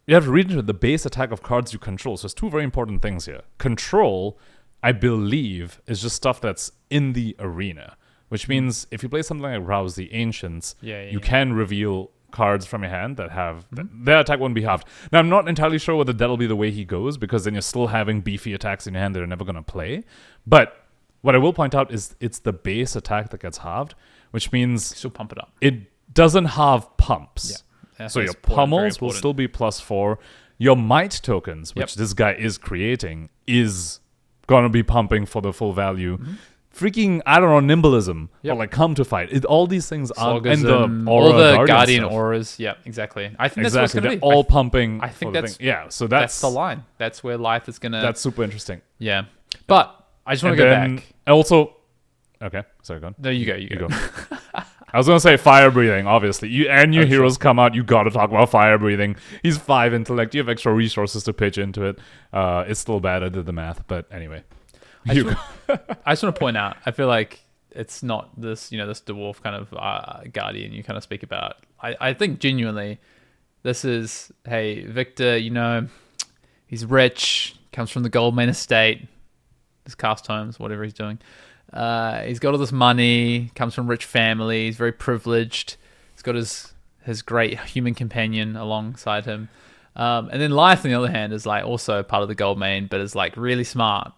you have to read into the base attack of cards you control. So it's two very important things here. Control, I believe, is just stuff that's in the arena, which means if you play something like Rouse the Ancients, you can reveal cards from your hand that have their attack won't be halved. Now, I'm not entirely sure whether that'll be the way he goes, because then you're still having beefy attacks in your hand that are never going to play. But what I will point out is it's the base attack that gets halved, which means still pump it up. It doesn't have pumps. Yeah, so your pummels will still be +4. Your might tokens, which this guy is creating, is going to be pumping for the full value. Freaking, I don't know, nimblism or like come to fight. All these things are, and the aura, all the guardian stuff. auras. Yeah, exactly. I think that's what it's going to be. All pumping. I think that's so that's the line. That's where life is going to. That's super interesting. Yeah, but I just want to go back. Also, okay, sorry, go on. No, you go. I was gonna say fire breathing. Obviously, your heroes come out. You got to talk about fire breathing. He's 5 intellect. You have extra resources to pitch into it. It's still bad. I did the math, but anyway. I just want to point out, I feel like it's not this, this dwarf kind of guardian you kind of speak about. I think genuinely this is, hey, Victor, he's rich, comes from the Goldman estate, his cast homes, whatever he's doing. He's got all this money, comes from rich family, he's very privileged. He's got his great human companion alongside him. And then Life, on the other hand, is like also part of the Goldman, but is like really smart.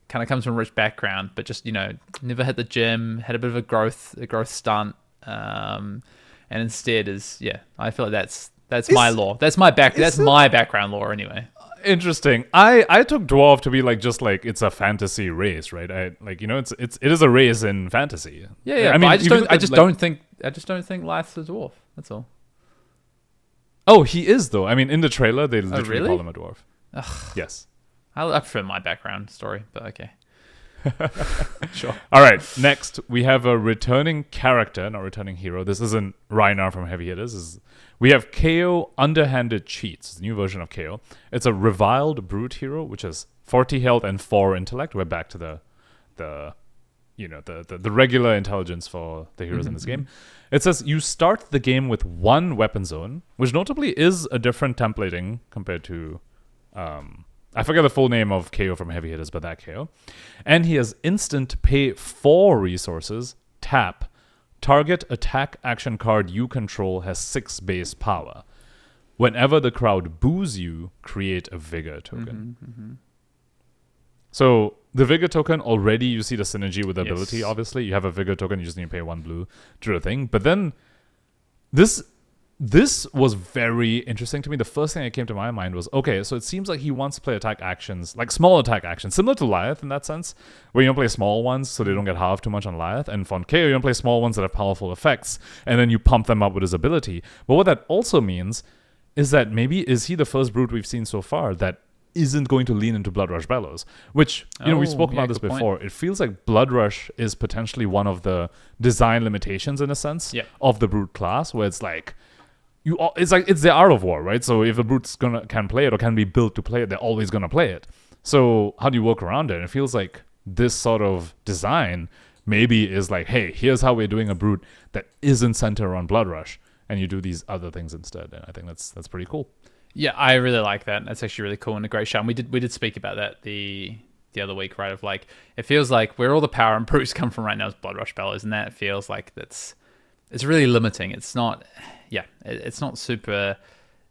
Kind of comes from a rich background, but just never hit the gym, had a bit of a growth stunt, and instead I feel like that's my lore. That's my background lore anyway. Interesting. I took dwarf to be it's a fantasy race, right? It is a race in fantasy. Yeah. I mean, I just don't think Life's a dwarf. That's all. Oh, he is though. I mean, in the trailer they literally call him a dwarf. Ugh. Yes. I prefer my background story, but okay. Sure. All right. Next, we have a returning character, not returning hero. This isn't Rhinar from Heavy Hitters. We have KO Underhanded Cheats. It's a new version of KO. It's a reviled brute hero, which is 40 health and 4 intellect. We're back to the regular intelligence for the heroes in this game. It says you start the game with 1 weapon zone, which notably is a different templating compared to I forget the full name of KO from Heavy Hitters, but that KO. And he has instant pay 4 resources, tap, target attack action card you control has 6 base power. Whenever the crowd boos you, create a Vigor token. So the Vigor token, already you see the synergy with the ability, obviously. You have a Vigor token, you just need to pay 1 blue to do the thing. But then this was very interesting to me. The first thing that came to my mind was, okay, so it seems like he wants to play attack actions, like small attack actions, similar to Lyeth in that sense, where you don't play small ones so they don't get halved too much on Lyeth. And for KO, you don't play small ones that have powerful effects, and then you pump them up with his ability. But what that also means is that maybe is he the first brute we've seen so far that isn't going to lean into Blood Rush Bellows, which, we spoke about this before. It feels like Blood Rush is potentially one of the design limitations, in a sense, of the brute class, where it's like, it's the art of war, right? So if a brute's can play it or can be built to play it, they're always gonna play it. So how do you work around it? And it feels like this sort of design maybe is like, hey, here's how we're doing a brute that isn't centered around Blood Rush, and you do these other things instead. And I think that's pretty cool. Yeah, I really like that. That's actually really cool and a great shout. And we did speak about that the other week, right? Of like, it feels like where all the power and brutes come from right now is Blood Rush Bellows, and that feels like it's really limiting. It's not. It's not super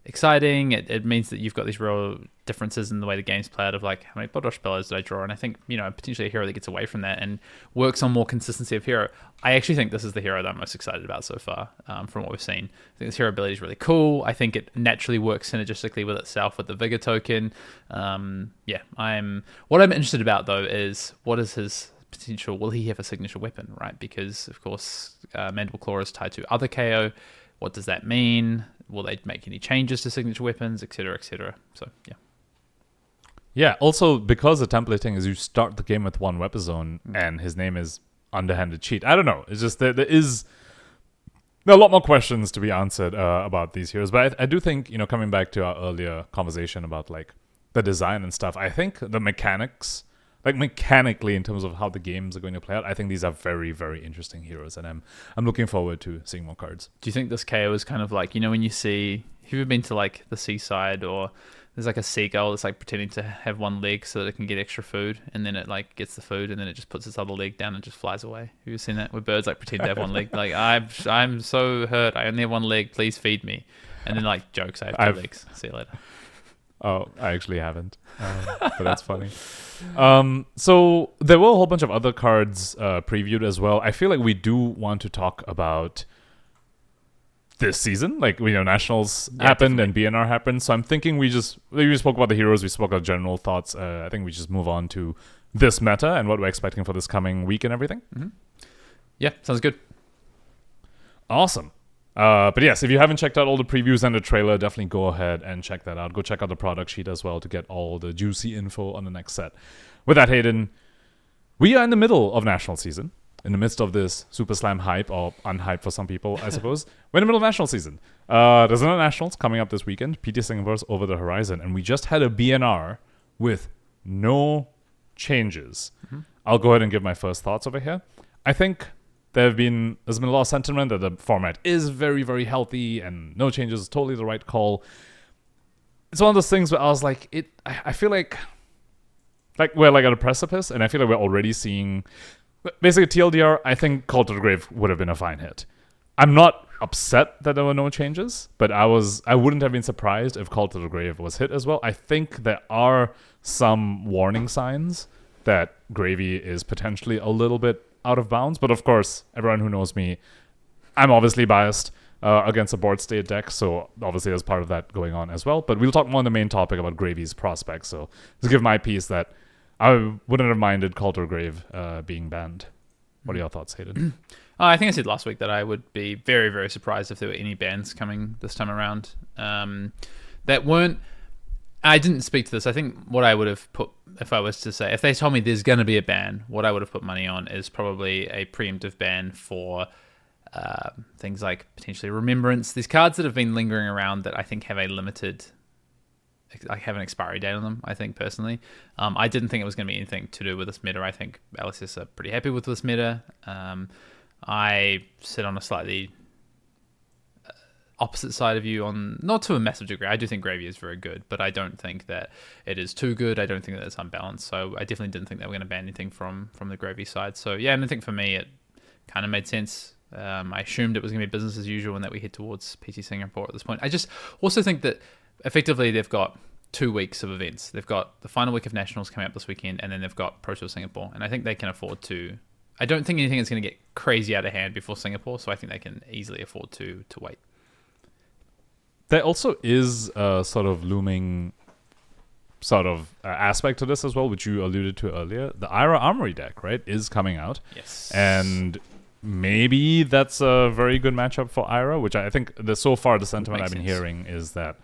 exciting. It means that you've got these real differences in the way the game's play out of like, how many Blood Rush Bellows did I draw? And I think, potentially a hero that gets away from that and works on more consistency of hero. I actually think this is the hero that I'm most excited about so far, from what we've seen. I think this hero ability is really cool. I think it naturally works synergistically with itself with the Vigor token. What I'm interested about though is, what is his potential? Will he have a signature weapon, right? Because of course, Mandible Claw is tied to other KO. What does that mean? Will they make any changes to signature weapons, etc., etc.? So, yeah. Yeah, also because the templating is you start the game with one weapon zone and his name is Underhanded Cheat. I don't know. It's just there are a lot more questions to be answered about these heroes. But I do think, coming back to our earlier conversation about like the design and stuff, I think the mechanics, like mechanically in terms of how the games are going to play out, I think these are very, very interesting heroes, and I'm looking forward to seeing more cards. Do you think this KO is kind of like, when you see, have you ever been to like the seaside, or there's like a seagull that's like pretending to have one leg so that it can get extra food, and then it like gets the food and then it just puts its other leg down and just flies away? Have you seen that? Where birds like pretend to have one leg, like I'm so hurt, I only have one leg, please feed me, and then like jokes, I have two legs, see you later. Oh, I actually haven't, but that's funny. So there were a whole bunch of other cards previewed as well. I feel like we do want to talk about this season, like Nationals happened and BNR happened, so I'm thinking we spoke about the heroes, we spoke about general thoughts. I think we just move on to this meta and what we're expecting for this coming week and everything. Yeah, sounds good. Awesome. But yes, if you haven't checked out all the previews and the trailer, definitely go ahead and check that out. Go check out the product sheet as well to get all the juicy info on the next set. With that, Hayden, we are in the middle of national season. In the midst of this Super Slam hype, or unhype for some people, I suppose. We're in the middle of national season. There's another nationals coming up this weekend. PT Singapore's over the horizon. And we just had a BNR with no changes. I'll go ahead and give my first thoughts over here. I think there's been a lot of sentiment that the format is very, very healthy and no changes is totally the right call. It's one of those things where I was like, I feel like we're like at a precipice, and I feel like we're already seeing... Basically, TLDR, I think Call to the Grave would have been a fine hit. I'm not upset that there were no changes, but I wouldn't have been surprised if Call to the Grave was hit as well. I think there are some warning signs that Gravy is potentially a little bit out of bounds, but of course, everyone who knows me, I'm obviously biased against a board state deck, so obviously there's part of that going on as well. But we'll talk more on the main topic about Gravy's prospects, so to give my piece that I wouldn't have minded Call to the Grave being banned. What are your thoughts, Hayden? I think I said last week that I would be very, very surprised if there were any bans coming this time around. That weren't... I didn't speak to this. I think what I would have put, if I was to say, if they told me there's going to be a ban, what I would have put money on is probably a preemptive ban for things like potentially Remembrance. These cards that have been lingering around that I think have a limited... I have an expiry date on them, I think, personally. I didn't think it was going to be anything to do with this meta. I think LSS are pretty happy with this meta. I sit on a slightly opposite side of you on, not to a massive degree. I do think Gravy is very good, but I don't think that it is too good. I don't think that it's unbalanced. So I definitely didn't think they were going to ban anything from the Gravy side. So yeah, and I think for me, it kind of made sense. I assumed it was going to be business as usual and that we head towards PT Singapore at this point. I just also think that effectively they've got 2 weeks of events. They've got the final week of Nationals coming up this weekend, and then they've got Pro Tour Singapore. And I think they can afford to... I don't think anything is going to get crazy out of hand before Singapore, so I think they can easily afford to wait. There also is a sort of looming aspect to this as well, which you alluded to earlier. The Ira Armory deck, right, is coming out. Yes. And maybe that's a very good matchup for Ira, which I think so far the sentiment I've been hearing is that,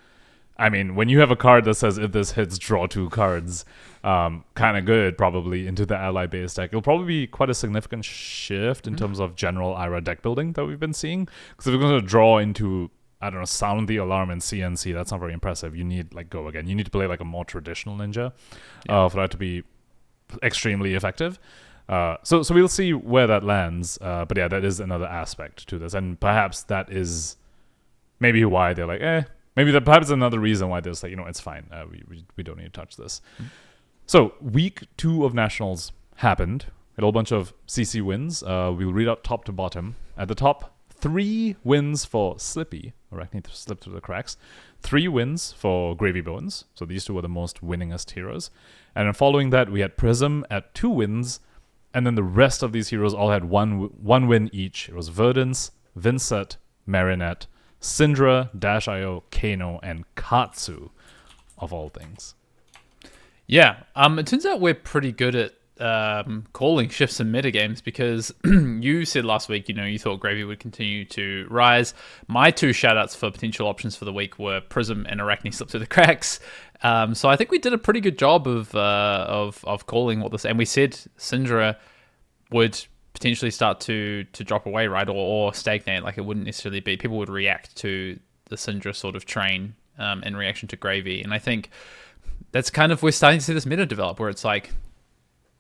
I mean, when you have a card that says if this hits, draw 2 cards, kind of good probably into the ally-based deck, it'll probably be quite a significant shift in terms of general Ira deck building that we've been seeing. Because if we're going to draw into, I don't know, Sound the Alarm and CNC, that's not very impressive. You need, like, Go Again. You need to play like a more traditional ninja for that to be extremely effective. So we'll see where that lands. But yeah, that is another aspect to this. And perhaps that is maybe why they're like, maybe that perhaps another reason why there's like, it's fine. We don't need to touch this. So week 2 of Nationals happened. A whole bunch of CC wins. We'll read out top to bottom. At the top, 3 wins for Slippy. Arachne slipped through the cracks. 3 wins for Gravy Bones. So these 2 were the most winningest heroes. And then following that, we had Prism at 2 wins. And then the rest of these heroes all had one win each. It was Verdance, Vincent, Marinette, Syndra, Dash.io, Kano, and Katsu, of all things. Yeah, it turns out we're pretty good at calling shifts in metagames, because you said last week, you thought Gravy would continue to rise. My two shoutouts for potential options for the week were Prism and Arachne slipped through the cracks. So I think we did a pretty good job of calling what this, and we said Syndra would potentially start to drop away, right, or stagnate. Like, it wouldn't necessarily be, people would react to the Syndra sort of train in reaction to Gravy, and I think that's kind of, we're starting to see this meta develop where it's like,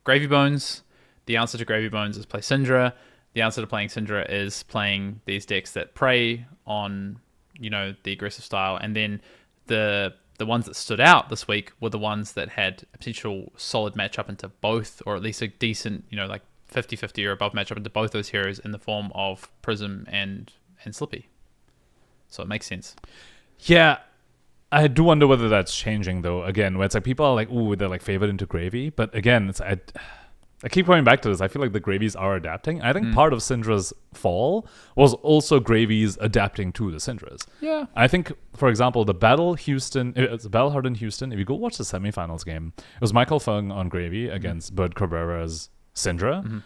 Gravy Bones, the answer to Gravy Bones is play Syndra. The answer to playing Syndra is playing these decks that prey on, the aggressive style. And then the ones that stood out this week were the ones that had a potential solid matchup into both, or at least a decent, like 50-50 or above matchup into both those heroes in the form of Prism and Slippy. So it makes sense. Yeah. I do wonder whether that's changing, though, again, where it's like people are like, ooh, they're like favored into Gravy. But again, I keep going back to this. I feel like the Gravies are adapting. I think part of Syndra's fall was also Gravies adapting to the Syndras. Yeah. I think, for example, the Battle Harden Houston, if you go watch the semifinals game, it was Michael Fung on Gravy against Bird Cabrera's Syndra. Mm-hmm.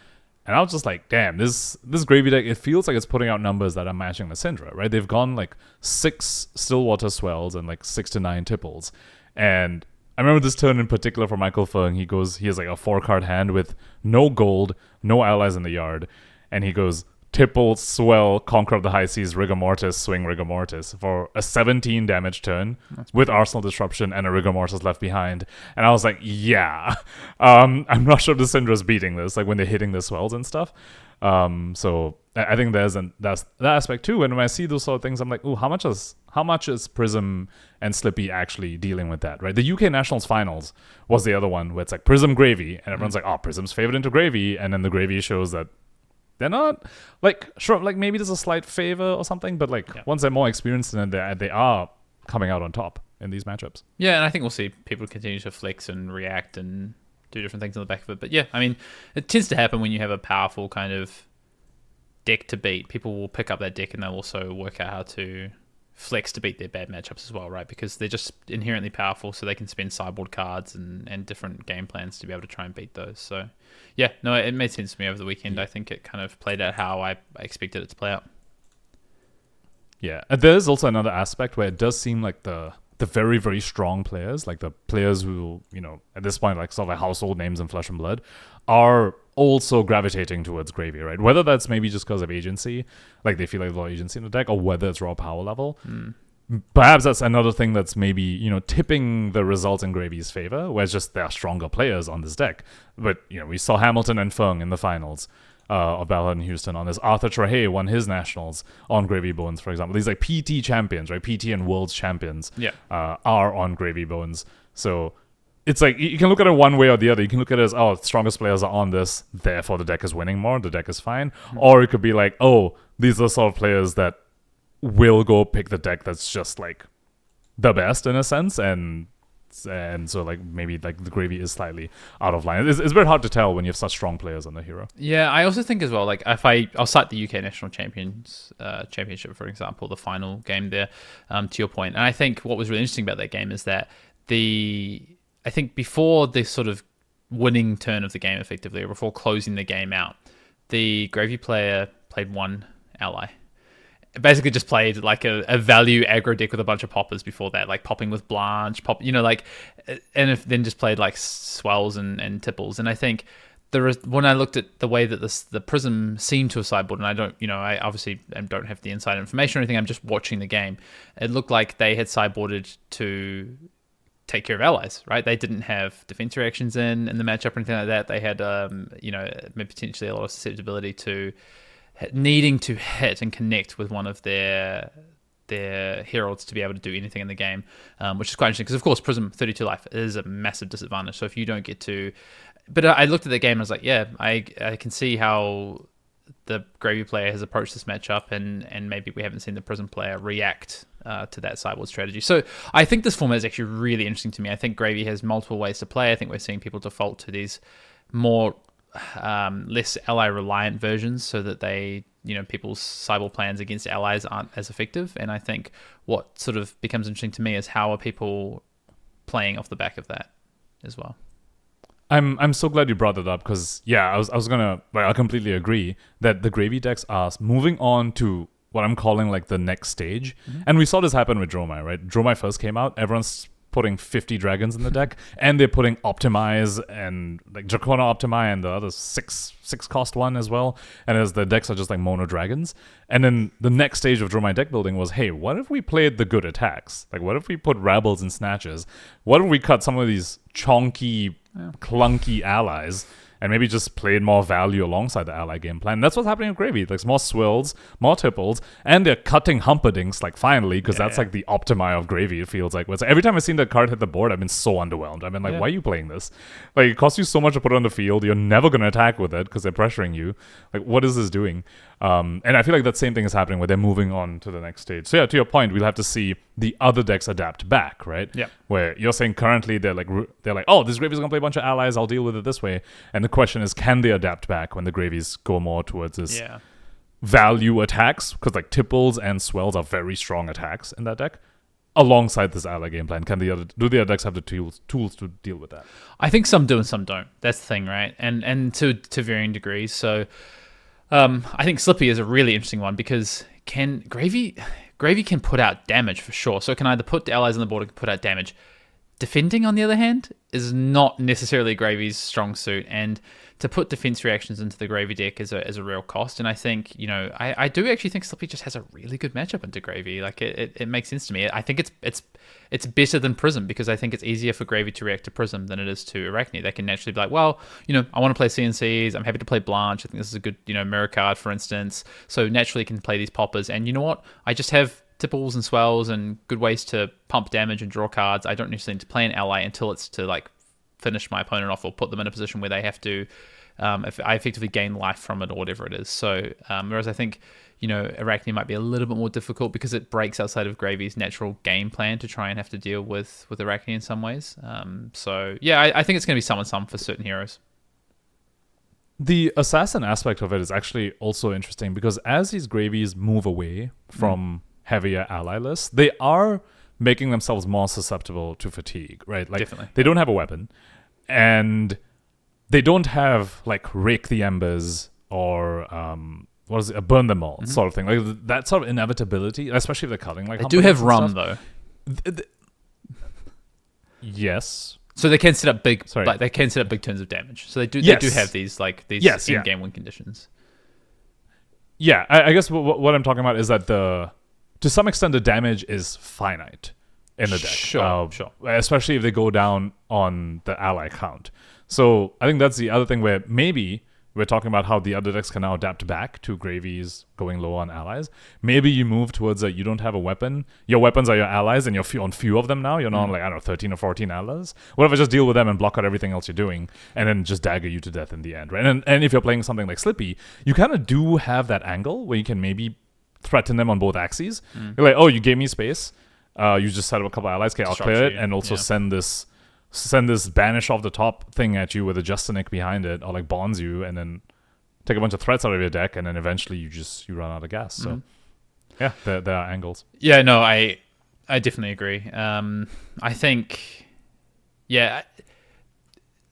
And I was just like, damn, this Gravy deck, it feels like it's putting out numbers that are matching the Syndra, right? They've gone like 6 Stillwater Swells and like 6 to 9 Tipples. And I remember this turn in particular for Michael Fung. He has like a 4-card hand with no gold, no allies in the yard. And he goes, Tipple, Swell, Conquer of the High Seas, Rigor Mortis, Swing Rigor Mortis for a 17 damage turn with Arsenal Disruption and a Rigor Mortis left behind. And I was like, yeah. I'm not sure the Syndra's beating this, like when they're hitting the Swells and stuff. So I think that's that aspect too. And when I see those sort of things, I'm like, ooh, how much is Prism and Slippy actually dealing with that, right? The UK Nationals Finals was the other one where it's like Prism Gravy, and everyone's like, oh, Prism's favored into Gravy, and then the Gravy shows that they're not, like, sure, like maybe there's a slight favor or something, but like once they're more experienced in it, they are coming out on top in these matchups. Yeah, and I think we'll see people continue to flex and react and do different things on the back of it. But yeah, I mean, it tends to happen when you have a powerful kind of deck to beat. People will pick up that deck and they'll also work out how to flex to beat their bad matchups as well, right? Because they're just inherently powerful, so they can spend sideboard cards and different game plans to be able to try and beat those. So yeah, no, it made sense to me over the weekend. I think it kind of played out how I expected it to play out. Yeah, there's also another aspect where it does seem like the very, very strong players, like the players who, at this point, like sort of like household names in Flesh and Blood, are also gravitating towards Gravy, right? Whether that's maybe just because of agency, like they feel like there's a lot of agency in the deck, or whether it's raw power level. Perhaps that's another thing that's maybe, tipping the results in Gravy's favor, where it's just there are stronger players on this deck. But, we saw Hamilton and Fung in the finals of Battle in Houston on this. Arthur Trahay won his nationals on Gravy Bones, for example. These like PT champions, right? PT and Worlds champions are on Gravy Bones. So it's like, you can look at it one way or the other. You can look at it as, oh, the strongest players are on this, therefore the deck is winning more, the deck is fine. Or it could be like, oh, these are sort of players that will go pick the deck that's just like the best in a sense, and so like maybe like the Gravy is slightly out of line. It's very hard to tell when you have such strong players on the hero. Yeah, I also think as well, like if I'll cite the UK National Championship, for example, the final game there, to your point. And I think what was really interesting about that game is that I think before this sort of winning turn of the game effectively, or before closing the game out, the Gravy player played one ally. Basically just played like a value aggro deck with a bunch of poppers before that, like popping with Blanche, and then just played like Swells and Tipples. And I think when I looked at the way that the Prism seemed to have sideboard, and I don't, I obviously don't have the inside information or anything, I'm just watching the game. It looked like they had sideboarded to take care of allies, right? They didn't have defense reactions in the matchup or anything like that. They had, potentially a lot of susceptibility to needing to hit and connect with one of their heralds to be able to do anything in the game, which is quite interesting because, of course, Prism 32 life is a massive disadvantage. So if you don't get to... But I looked at the game and I was like, yeah, I can see how the Gravy player has approached this matchup, and maybe we haven't seen the Prism player react to that sideboard strategy. So I think this format is actually really interesting to me. I think Gravy has multiple ways to play. I think we're seeing people default to these more less ally reliant versions, so that people's sideboard plans against allies aren't as effective. And I think what sort of becomes interesting to me is how are people playing off the back of that as well. I'm so glad you brought that up because I was gonna I completely agree that the gravy decks are moving on to what I'm calling like the next stage, and we saw this happen with Dromai, right? Dromai first came out, everyone's putting 50 dragons in the deck, and they're putting Optimize and like Dracona Optimize and the other six cost one as well, and as the decks are just like mono dragons. And then the next stage of Dromai deck building was, hey, what if we played the good attacks? Like, what if we put Rebels and Snatches? What if we cut some of these chonky, clunky allies and maybe just played more value alongside the ally game plan? And that's what's happening with Gravy. There's more swirls, more tipples, and they're cutting Humperdinks, like, finally, because that's like the optimi of Gravy, it feels like. So every time I've seen that card hit the board, I've been so underwhelmed. I've been like, why are you playing this? Like, it costs you so much to put it on the field. You're never going to attack with it because they're pressuring you. Like, what is this doing? And I feel like that same thing is happening where they're moving on to the next stage. So yeah, to your point, we'll have to see the other decks adapt back, right? Yeah. Where you're saying currently they're like, oh, this Gravy's gonna play a bunch of allies. I'll deal with it this way. And the question is, can they adapt back when the Gravies go more towards this value attacks? Because like Tipples and Swells are very strong attacks in that deck. Alongside this ally game plan, do the other decks have the tools to deal with that? I think some do and some don't. That's the thing, right? And to varying degrees. So. I think Slippy is a really interesting one because Gravy can put out damage for sure. So it can either put the allies on the board or put out damage. Defending, on the other hand, is not necessarily Gravy's strong suit, and to put defense reactions into the Gravy deck is a real cost. And I think, I do actually think Slippy just has a really good matchup into Gravy. Like it makes sense to me. I think it's better than Prism because I think it's easier for Gravy to react to Prism than it is to Arachne. They can naturally be like, well, I want to play CNCs. I'm happy to play Blanche. I think this is a good, mirror card, for instance. So naturally it can play these poppers. And you know what? I just have Tipples and Swells and good ways to pump damage and draw cards. I don't necessarily need to play an ally until it's to like finish my opponent off or put them in a position where they have to if I effectively gain life from it or whatever it is. So whereas I think Arachne might be a little bit more difficult because it breaks outside of Gravy's natural game plan to try and have to deal with Arachne in some ways. So yeah, I think it's going to be some for certain heroes. The assassin aspect of it is actually also interesting because as these Gravies move away from heavier ally lists, they are making themselves more susceptible to fatigue, right? Like, definitely. They don't have a weapon, and they don't have, like, Rake the Embers or, burn them all sort of thing. Like, that sort of inevitability, especially if they're cutting, like... They do have Rum, though. Yes. So they can set up big... Sorry. Like, they can set up big turns of damage. So they do have these in-game win conditions. Yeah, I guess what I'm talking about is that to some extent, the damage is finite in the deck. Sure. Especially if they go down on the ally count. So I think that's the other thing where maybe we're talking about how the other decks can now adapt back to Gravies going low on allies. Maybe you move towards you don't have a weapon. Your weapons are your allies, and you're on few of them now. You're not on, like, I don't know, 13 or 14 allies. What if I just deal with them and block out everything else you're doing, and then just dagger you to death in the end, right? And if you're playing something like Slippy, you kind of do have that angle where you can maybe threaten them on both axes. You're like, oh, you gave me space. You just set up a couple allies, okay, I'll clear it, and also send this banish off the top thing at you with a Justinic behind it, or like bonds you, and then take a bunch of threats out of your deck, and then eventually you run out of gas. So yeah, there are angles. Yeah, no, I definitely agree. I think, I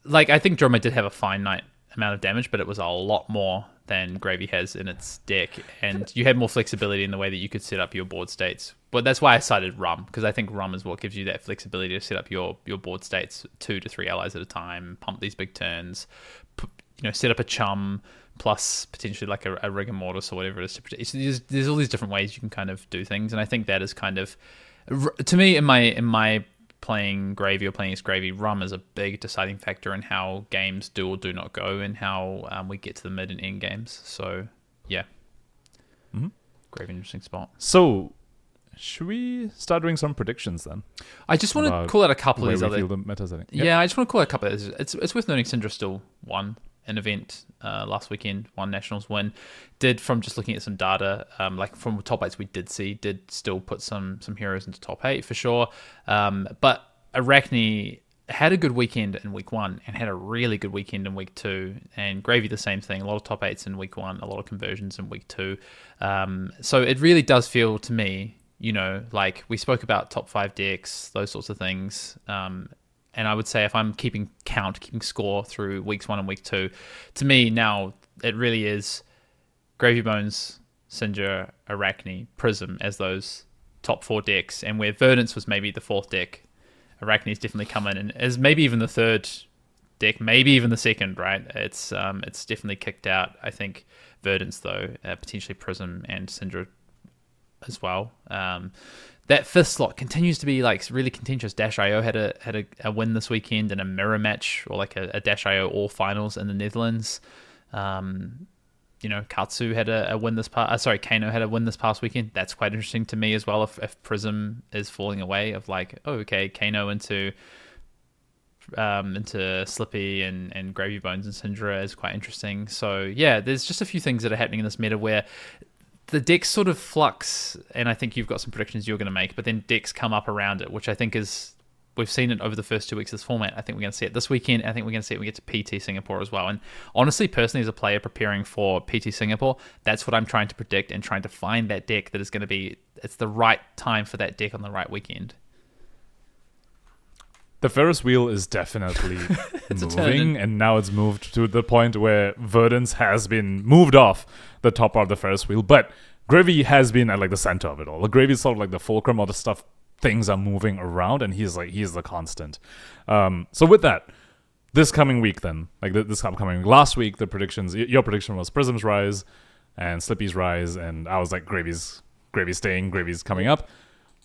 think Droma did have a finite amount of damage, but it was a lot more than Gravy has in its deck, and you had more flexibility in the way that you could set up your board states. But that's why I cited Rum, because I think Rum is what gives you that flexibility to set up your board states 2 to 3 allies at a time, pump these big turns, set up a chum plus potentially like a rigor mortis or whatever it is. There's all these different ways you can kind of do things, and I think that is kind of, to me, in my playing Gravy or playing against Gravy, Rum is a big deciding factor in how games do or do not go, and how we get to the mid and end games. So yeah, Gravy, interesting spot. So should we start doing some predictions then? I just want to call out a couple of these other. Yeah, I just want to call out a couple of these. It's worth noting Syndra still won an event last weekend, won Nationals win. Did, from just looking at some data, like from top 8s we did still put some heroes into top 8 for sure. But Arachne had a good weekend in week 1 and had a really good weekend in week 2. And Gravy the same thing, a lot of top 8s in week 1, a lot of conversions in week 2. So it really does feel to me, like we spoke about top 5 decks, those sorts of things. And I would say if I'm keeping score through weeks 1 and week 2, to me now it really is Gravy Bones, Syndra, Arachne, Prism as those top 4 decks. And where Verdance was maybe the 4th deck, Arachne's definitely come in and as maybe even the 3rd deck, maybe even the 2nd, right? It's definitely kicked out, I think, Verdance though, potentially Prism and Syndra as well. That 5th slot continues to be like really contentious. Dash.io had a win this weekend in a mirror match, or like a Dash.io All Finals in the Netherlands. Katsu had a win this past. Kano had a win this past weekend. That's quite interesting to me as well. If Prism is falling away, of like, oh, okay, Kano into Slippy and Gravy Bones and Syndra is quite interesting. So yeah, there's just a few things that are happening in this meta where the decks sort of flux, and I think you've got some predictions you're going to make, but then decks come up around it, which I think is, we've seen it over the first 2 weeks of this format. I think we're going to see it this weekend. I think we're going to see it when we get to PT Singapore as well. And honestly, personally, as a player preparing for PT Singapore, that's what I'm trying to predict and trying to find that deck that is going to be, it's the right time for that deck on the right weekend. The Ferris wheel is definitely moving, and now it's moved to the point where Verdance has been moved off the top part of the Ferris wheel, but Gravy has been at like the center of it all. Like Gravy is sort of like the fulcrum of the stuff. Things are moving around, and he's the constant. So with that, this coming week then, like this upcoming week, last week the predictions, your prediction was Prism's rise and Slippy's rise, and I was like Gravy's staying, Gravy's coming up.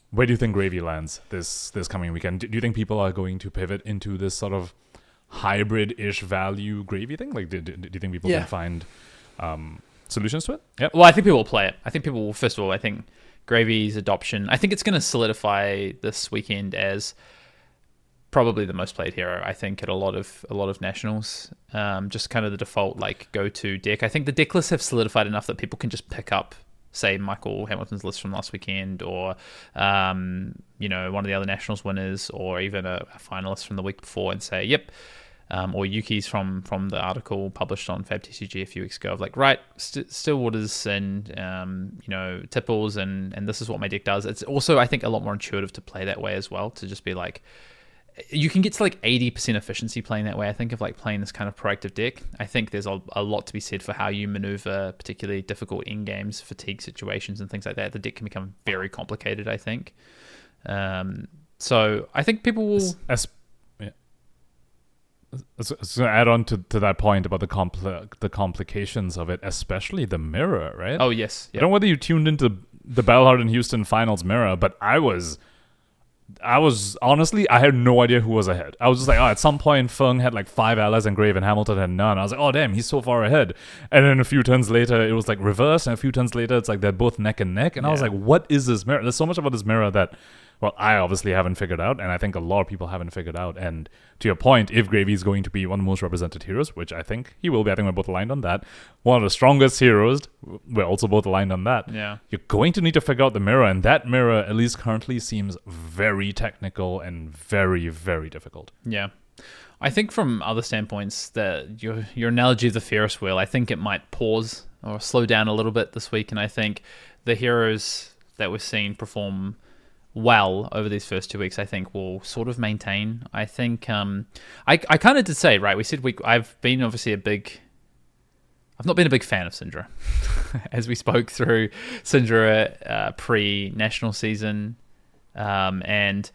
Where do you think Gravy lands this coming weekend? Do you think people are going to pivot into this sort of hybrid-ish value Gravy thing? Like, do you think people can find solutions to it? Yeah. Well, I think people will play it. I think people will, first of all, I think Gravy's adoption, I think it's going to solidify this weekend as probably the most played hero, I think, at a lot of nationals. Just kind of the default like go-to deck. I think the deck lists have solidified enough that people can just pick up, say, Michael Hamilton's list from last weekend, or one of the other nationals winners, or even a finalist from the week before, and say, yep. Or Yuki's from the article published on FabTCG a few weeks ago of like, right, Stillwaters and Tipples, and this is what my deck does. It's also, I think, a lot more intuitive to play that way as well, to just be like, you can get to like 80% efficiency playing that way, I think, of like playing this kind of proactive deck. I think there's a lot to be said for how you maneuver particularly difficult in-games, fatigue situations and things like that. The deck can become very complicated, I think. So I think people will... So add on to that point about the complications of it, especially the mirror, right? Oh, yes. Yep. I don't know whether you tuned into the Bellhard and Houston finals mirror, but I was honestly, I had no idea who was ahead. I was just like, at some point Feng had like 5 allies and Grave, and Hamilton had none. I was like, oh damn, he's so far ahead. And then a few turns later it was like reverse, and a few turns later it's like they're both neck and neck, and I was like, what is this mirror? There's so much about this mirror that, well, I obviously haven't figured out, and I think a lot of people haven't figured out. And to your point, if Gravy is going to be one of the most represented heroes, which I think he will be, I think we're both aligned on that, one of the strongest heroes, we're also both aligned on that. Yeah. You're going to need to figure out the mirror, and that mirror, at least currently, seems very technical and very, very difficult. Yeah. I think from other standpoints, that your analogy of the Ferris wheel, I think it might pause or slow down a little bit this week, and I think the heroes that we've seen perform well over these first 2 weeks, I think will sort of maintain. I think I kind of did say, right, we said I've not been a big fan of Syndra as we spoke through Syndra pre-national season, and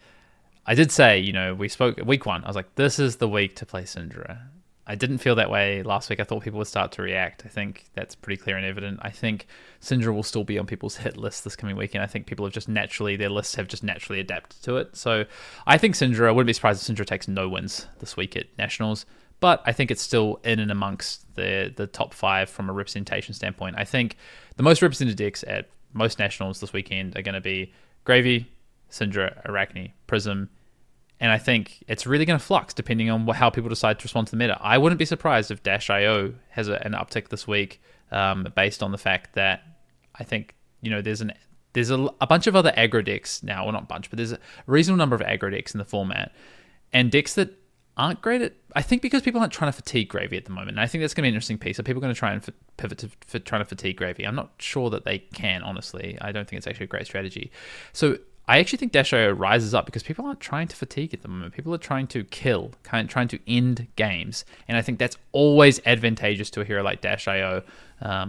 I did say, we spoke week 1, I was like, this is the week to play Syndra. I didn't feel that way last week. I thought people would start to react. I think that's pretty clear and evident. I think Syndra will still be on people's hit list this coming weekend. I think people have their lists have just naturally adapted to it. So I think Syndra, I wouldn't be surprised if Syndra takes no wins this week at Nationals, but I think it's still in and amongst the top 5 from a representation standpoint. I think the most represented decks at most Nationals this weekend are going to be Gravy, Syndra, Arachne, Prism, and I think it's really going to flux depending on how people decide to respond to the meta. I wouldn't be surprised if Dash.io has an uptick this week, based on the fact that I think there's a bunch of other aggro decks now. Well, not a bunch, but there's a reasonable number of aggro decks in the format, and decks that aren't great at. I think because people aren't trying to fatigue Gravy at the moment, and I think that's going to be an interesting piece. Are people going to try and pivot to trying to fatigue Gravy? I'm not sure that they can. Honestly, I don't think it's actually a great strategy. So I actually think Dash.io rises up because people aren't trying to fatigue at the moment. People are trying to kill, trying to end games. And I think that's always advantageous to a hero like Dash.io.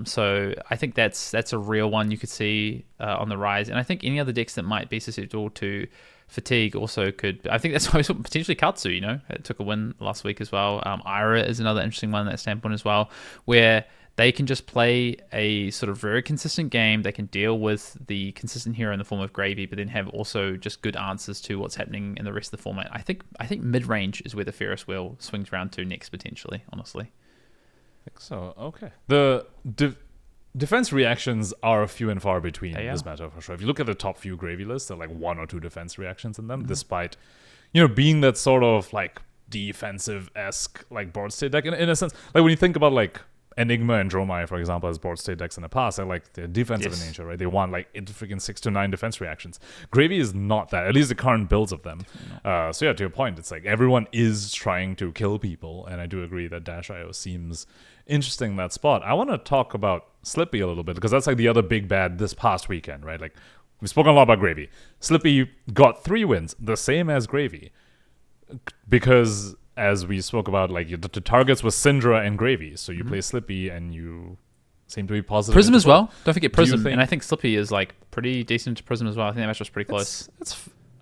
So I think that's a real one you could see on the rise. And I think any other decks that might be susceptible to fatigue also could. I think that's why we saw potentially Katsu, it took a win last week as well. Ira is another interesting one in that standpoint as well, where they can just play a sort of very consistent game. They can deal with the consistent hero in the form of Gravy, but then have also just good answers to what's happening in the rest of the format. I think mid-range is where the Ferris wheel swings around to next, potentially, honestly. I think so. Okay. The defense reactions are few and far between this meta, for sure. If you look at the top few Gravy lists, there are like 1 or 2 defense reactions in them, despite, being that sort of like defensive-esque like board state deck. In a sense, like when you think about like Enigma and Dromai, for example, as board state decks in the past, they're defensive in nature, right? They want like freaking 6 to 9 defense reactions. Gravy is not that, at least the current builds of them. So yeah, to your point, it's like everyone is trying to kill people, and I do agree that Dash.io seems interesting in that spot. I want to talk about Slippy a little bit, because that's like the other big bad this past weekend, right? Like, we've spoken a lot about Gravy. Slippy got 3 wins, the same as Gravy, because as we spoke about, like the targets was Syndra and Gravy, so you play Slippy and you seem to be positive. Prism as well. Don't forget Prism, and I think Slippy is like pretty decent to Prism as well. I think that match was pretty close.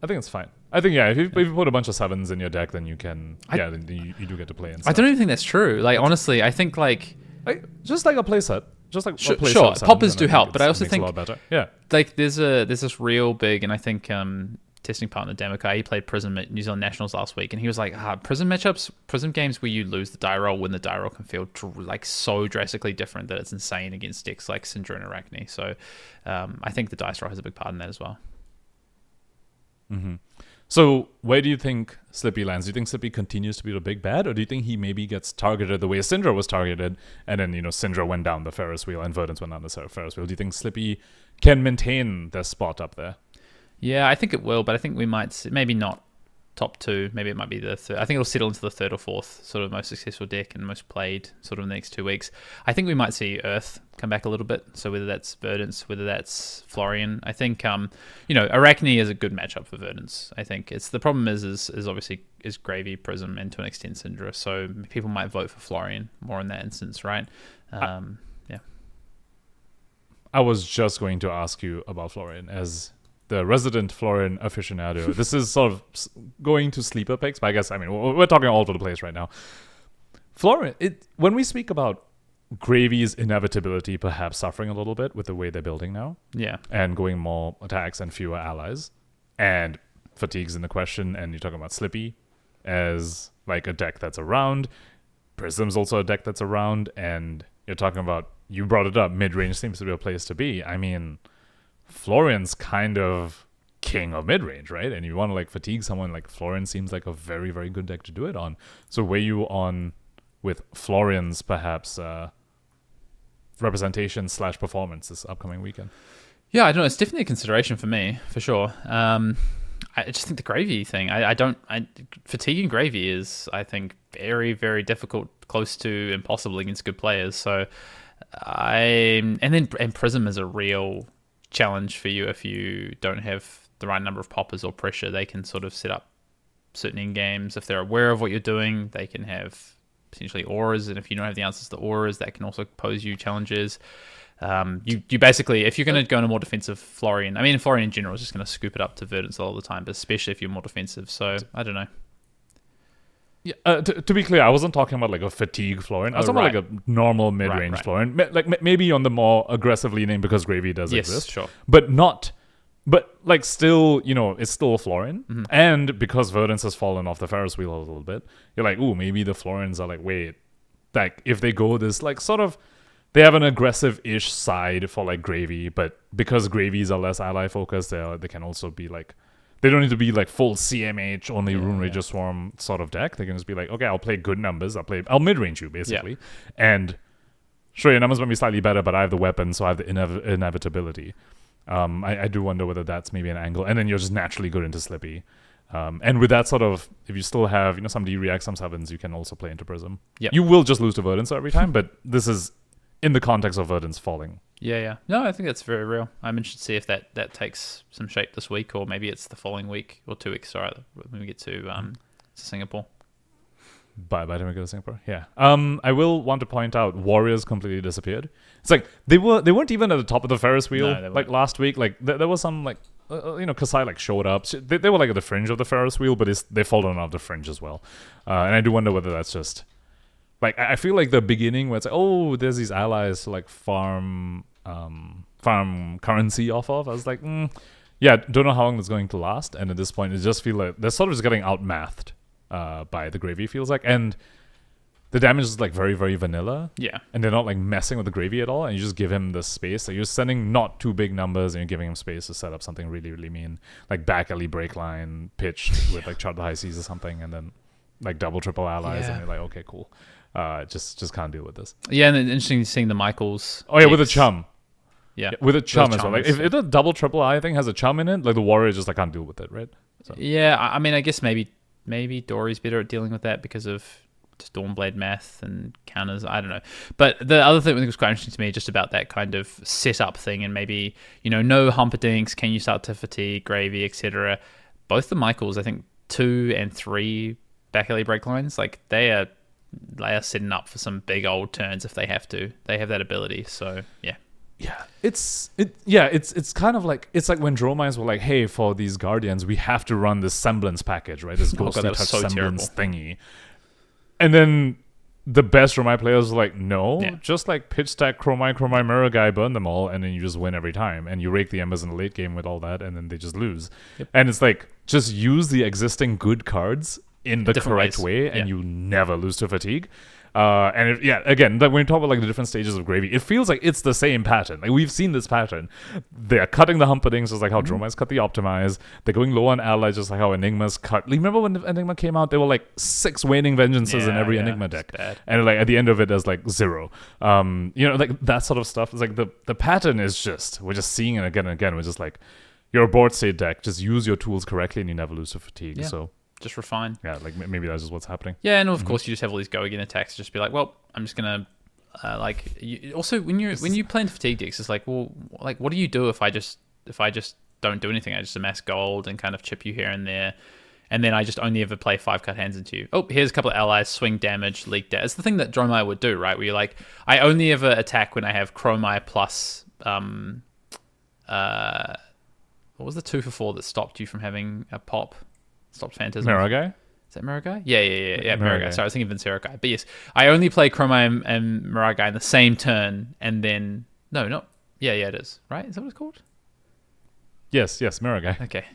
I think it's fine. I think if you put a bunch of 7s in your deck, then you can. Then you do get to play. And I don't even think that's true. Like honestly, I think just like a playset. Just like sure, poppers do help, but I also think a lot better. Yeah, like there's this real big, and I think testing partner Damakai, he played Prism at New Zealand Nationals last week, and he was like, Prism matchups, Prism games where you lose the die roll when the die roll can feel like so drastically different that it's insane against decks like Syndra and Arachne. So I think the dice roll has a big part in that as well. Mm-hmm. So where do you think Slippy lands? Do you think Slippy continues to be the big bad, or do you think he maybe gets targeted the way Syndra was targeted, and then Syndra went down the Ferris wheel and Verdance went down the Ferris wheel? Do you think Slippy can maintain their spot up there? Yeah, I think it will, but I think we might maybe not top 2. Maybe it might be the third. I think it'll settle into the 3rd or 4th sort of most successful deck and most played sort of in the next 2 weeks. I think we might see Earth come back a little bit. So whether that's Verdance, whether that's Florian, I think Arachne is a good matchup for Verdance. I think the problem is obviously is Gravy, Prism, and to an extent Syndra. So people might vote for Florian more in that instance, right? Yeah. I was just going to ask you about Florian as the resident Florian aficionado. This is sort of going to sleeper picks, but we're talking all over the place right now. Florian, when we speak about Gravy's inevitability perhaps suffering a little bit with the way they're building now, and going more attacks and fewer allies, and fatigue's in the question, and you're talking about Slippy as like a deck that's around, Prism's also a deck that's around, and you're talking about, you brought it up, mid-range seems to be a place to be. I mean, Florian's kind of king of mid-range, right? And you want to like fatigue someone, like Florian seems like a very, very good deck to do it on. So where you on with Florian's perhaps representation / performance this upcoming weekend? Yeah, I don't know. It's definitely a consideration for me, for sure. I just think the Gravy thing, fatiguing Gravy is, I think, very, very difficult, close to impossible against good players. So and Prism is a real challenge for you if you don't have the right number of poppers or pressure. They can sort of set up certain end games. If they're aware of what you're doing, they can have potentially auras, and if you don't have the answers to auras, that can also pose you challenges. You basically, if you're going to go in a more defensive Florian, Florian in general is just going to scoop it up to Verdance all the time, but especially if you're more defensive. So I don't know. Yeah, to be clear, I wasn't talking about like a fatigue Florian. I was talking about like a normal mid-range Florian, like maybe on the more aggressive leaning because Gravy does exist. Sure. But like still, it's still a Florian, and because Verdance has fallen off the Ferris wheel a little bit, you're like, ooh, maybe the Florians are like, wait, like if they go this like sort of, they have an aggressive-ish side for like Gravy, but because Gravies are less ally focused, they can also be like, they don't need to be like full CMH, only Rune Rager Swarm sort of deck. They can just be like, okay, I'll play good numbers. I'll mid-range you, basically. Yeah. And sure, your numbers might be slightly better, but I have the weapon, so I have the inevitability. I do wonder whether that's maybe an angle. And then you're just naturally good into Slippy. And with that sort of, if you still have, some D-React, some 7s, you can also play into Prism. Yep. You will just lose to Verdance every time, but this is in the context of Verdant's falling. Yeah. No, I think that's very real. I'm interested to see if that takes some shape this week, or maybe it's the following week or 2 weeks. Sorry, when we get to Singapore. By the time we go to Singapore, yeah. I will want to point out Warriors completely disappeared. It's like they weren't even at the top of the Ferris wheel like last week. Like there was some like Kasai like showed up. They were like at the fringe of the Ferris wheel, but they've fallen off the fringe as well. And I do wonder whether that's just like I feel like the beginning where it's like, oh, there's these allies to like farm currency off of. I was like, yeah, don't know how long that's going to last. And at this point, it just feels like they're sort of just getting outmathed by the gravy, feels like. And the damage is like very, very vanilla. Yeah. And they're not like messing with the gravy at all. And you just give him the space. So you're sending not too big numbers and you're giving him space to set up something really, really mean. Like back alley break line pitched with like chart the high seas or something. And then like double, triple allies. And you're like, okay, cool. Just can't deal with this. Yeah, and then interesting seeing the Michaels. Oh, yeah, with a chum. Yeah. With a chum as well. Like if the double, triple I thing has a chum in it, like the Warrior just like can't deal with it, right? So. Yeah, I mean, I guess maybe Dory's better at dealing with that because of Stormblade math and counters. I don't know. But the other thing that was quite interesting to me just about that kind of setup thing and maybe, no Humperdinks, can you start to fatigue, gravy, etc. Both the Michaels, I think 2 and 3 back alley break lines, like they are setting up for some big old turns if they have to. They have that ability. So, yeah. Yeah, it's kind of like it's like when Dromize were like, hey, for these Guardians, we have to run this semblance package, right? This ghostly touch semblance thingy. And then the best Dromai players were like, no, just like pitch stack Chromai mirror guy, burn them all, and then you just win every time. And you rake the embers in the late game with all that, and then they just lose. Yep. And it's like, just use the existing good cards in the correct way, and you never lose to fatigue. Again, when we talk about like the different stages of gravy, it feels like it's the same pattern. Like we've seen this pattern. They're cutting the Humperdinks, just like how Dromize cut the Optimize. They're going low on allies, just like how Enigma's cut. Remember when Enigma came out? There were like 6 Waning Vengeances in every Enigma deck, and like at the end of it, there's like 0. Like that sort of stuff. It's like the pattern is just we're just seeing it again and again. We're just like you're a board state deck. Just use your tools correctly, and you never lose to fatigue. Yeah. So. Just refine. Yeah, like maybe that's just what's happening. Yeah, and of course you just have all these go again attacks. Just be like, well, I'm just gonna also when you play in fatigue decks, it's like, well, like what do you do if I just don't do anything? I just amass gold and kind of chip you here and there, and then I just only ever play 5-cut hands into you. Oh, here's a couple of allies, swing damage, leak that. It's the thing that Dromai would do, right? Where you're like, I only ever attack when I have Chromai plus what was the 2-for-4 that stopped you from having a pop? Stopped Phantasm. Mirror Guy? Is that Mirror Guy? Yeah, Mirror Guy. Sorry, I was thinking Vincero Guy. But yes, I only play Chromai and Mirror Guy in the same turn, and then... No, not... Yeah, it is. Right? Is that what it's called? Yes, Mirror Guy. Okay.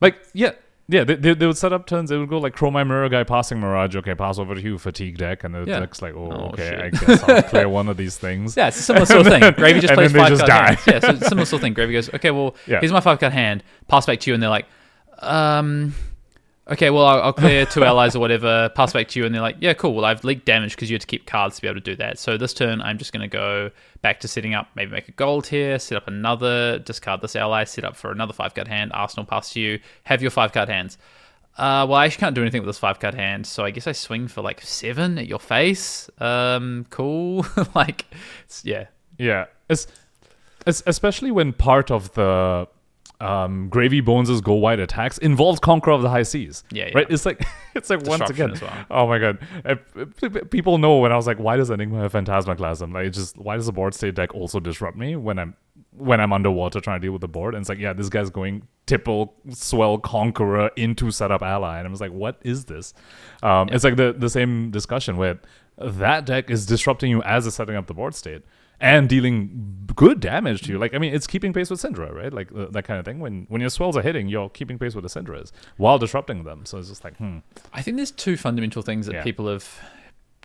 Like, yeah, they would set up turns, they would go like Chromai Mirror Guy, passing Mirage, okay, pass over to you, fatigue deck, and the deck's like, okay, shit. I guess I'll play one of these things. Yeah, it's a similar sort of thing. Gravy just plays 5-cut hands. Yeah, so it's a similar sort of thing. Gravy goes, okay, well, here's my 5-cut hand, pass back to you, and they're like, okay, well, I'll clear 2 allies or whatever, pass back to you, and they're like, yeah, cool, well, I've leaked damage because you had to keep cards to be able to do that. So this turn, I'm just going to go back to setting up, maybe make a gold here, set up another, discard this ally, set up for another 5-cut hand, Arsenal pass to you, have your 5-cut hands. Well, I actually can't do anything with this 5-cut hand, so I guess I swing for like 7 at your face. Cool. Like, yeah. Yeah. It's especially when part of the... Gravy Bones' go wide attacks involves Conqueror of the High Seas. Yeah. Right? It's like once again. Well. Oh my god. People know when I was like, why does Enigma have Phantasmaclasm? Like, why does the board state deck also disrupt me when I'm underwater trying to deal with the board? And it's like, yeah, this guy's going Tipple, Swell, Conqueror into setup ally. And I was like, what is this? It's like the same discussion where that deck is disrupting you as it's setting up the board state. And dealing good damage to you. Like, I mean, it's keeping pace with Syndra, right? Like, that kind of thing. When your swells are hitting, you're keeping pace with the Syndras while disrupting them. So it's just like, I think there's 2 fundamental things that people have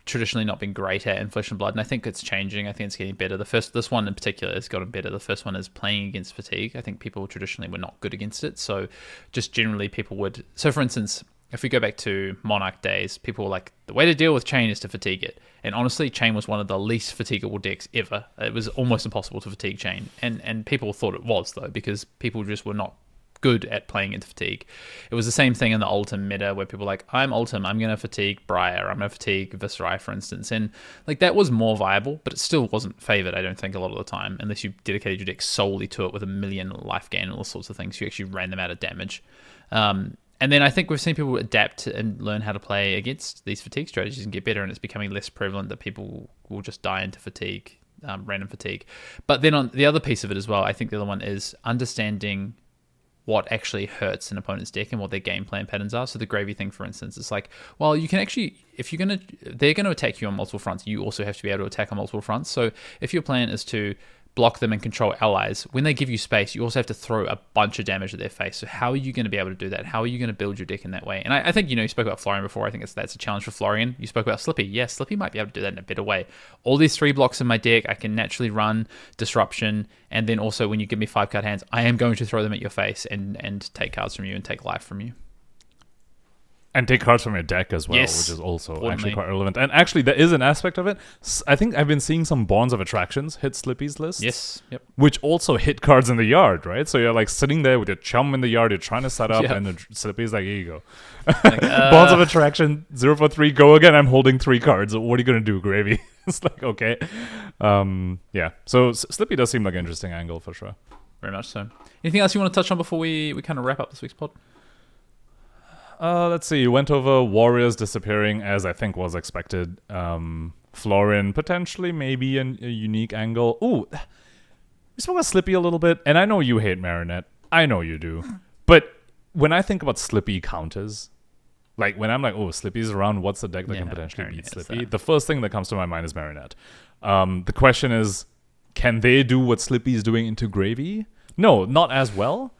traditionally not been great at in Flesh and Blood, and I think it's changing. I think it's getting better. This one in particular has gotten better. The first one is playing against fatigue. I think people traditionally were not good against it. So just generally people would... So, for instance... If we go back to Monarch days, people were like, the way to deal with Chain is to fatigue it. And honestly, Chain was one of the least fatiguable decks ever. It was almost impossible to fatigue Chain. And people thought it was, though, because people just were not good at playing into fatigue. It was the same thing in the Ultim meta where people were like, I'm Ultim, I'm going to fatigue Briar, I'm going to fatigue Viserai, for instance. And like that was more viable, but it still wasn't favored, I don't think, a lot of the time, unless you dedicated your deck solely to it with a million life gain and all sorts of things. You actually ran them out of damage. And then I think we've seen people adapt and learn how to play against these fatigue strategies and get better, and it's becoming less prevalent that people will just die into fatigue, random fatigue. But then on the other piece of it as well, I think the other one is understanding what actually hurts an opponent's deck and what their game plan patterns are. So the gravy thing, for instance, it's like, well, you can actually, if they're going to attack you on multiple fronts, you also have to be able to attack on multiple fronts. So if your plan is to block them and control allies, when they give you space, you also have to throw a bunch of damage at their face. So how are you going to be able to do that? How are you going to build your deck in that way? And I think, you spoke about Florian before. I think that's a challenge for Florian. You spoke about Slippy. Yeah, Slippy might be able to do that in a better way. All these 3 blocks in my deck, I can naturally run Disruption, and then also when you give me 5-card hands, I am going to throw them at your face and take cards from you and take life from you. And take cards from your deck as well, Yes, which is also importantly. actually quite relevant. And actually, there is an aspect of it. I think I've been seeing some Bonds of Attractions hit Slippy's list. Yes, yep. Which also hit cards in the yard, right? So you're like sitting there with your chum in the yard, you're trying to set up, and the Slippy's like, here you go. Like, Bonds of Attraction, 0 for 3, go again, I'm holding 3 cards. What are you going to do, Gravy? It's like, okay. Yeah. So Slippy does seem like an interesting angle for sure. Very much so. Anything else you want to touch on before we kind of wrap up this week's pod? Let's see. You went over Warriors disappearing, as I think was expected. Florin, potentially, maybe a unique angle. Ooh, we spoke about Slippy a little bit, and I know you hate Marinette. I know you do. But when I think about Slippy counters, like when I'm like, oh, Slippy's around, what's the deck that can potentially beat Slippy? The first thing that comes to my mind is Marinette. The question is, can they do what Slippy's doing into Gravy? No, not as well.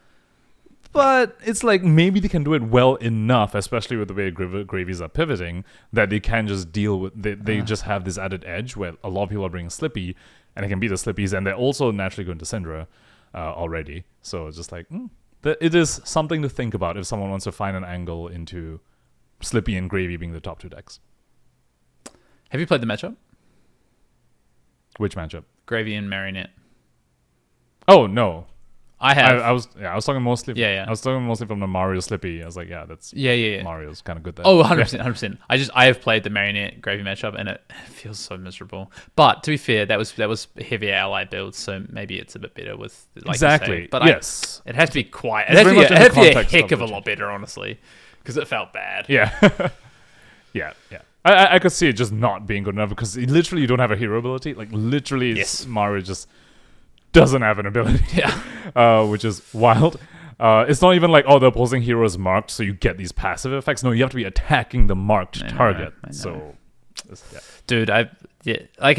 But it's like maybe they can do it well enough, especially with the way Gravies are pivoting, that they can just deal with... They just have this added edge where a lot of people are bringing Slippy, and they can beat the Slippies, and they're also naturally going to Syndra already. So it's just like... it is something to think about if someone wants to find an angle into Slippy and Gravy being the top 2 decks. Have you played the matchup? Which matchup? Gravy and Marionette. Oh, no. I have. I was talking mostly. Yeah. I was talking mostly from the Mario Slippy. I was like, that's Mario's kind of good there. Oh, 100%. I have played the Marionette Gravy matchup, and it feels so miserable. But to be fair, that was heavier ally builds, so maybe it's a bit better with like exactly. You say. But yes, it has to be quiet. It it's has to be a heck of a lot better, honestly, because it felt bad. Yeah. yeah. I could see it just not being good enough because literally you don't have a hero ability. Like literally, Mario just doesn't have an ability. Yeah. Which is wild. It's not even like, oh, the opposing hero is marked, so you get these passive effects. No, you have to be attacking the marked target. I know. So, dude, like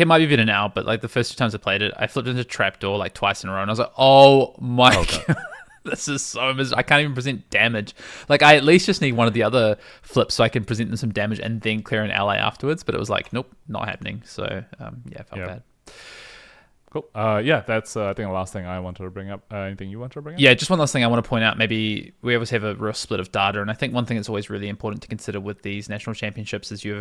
it might be better now, but like the first 2 times I played it, I flipped into Trapdoor like twice in a row, and I was like, oh my god. This is so miserable. I can't even present damage. Like, I at least just need one of the other flips so I can present them some damage and then clear an ally afterwards. But it was like, nope, not happening. So, it felt bad. Cool. That's I think the last thing I wanted to bring up. Anything you want to bring up? Yeah, just one last thing I want to point out. Maybe we obviously have a real split of data, and I think one thing that's always really important to consider with these national championships is you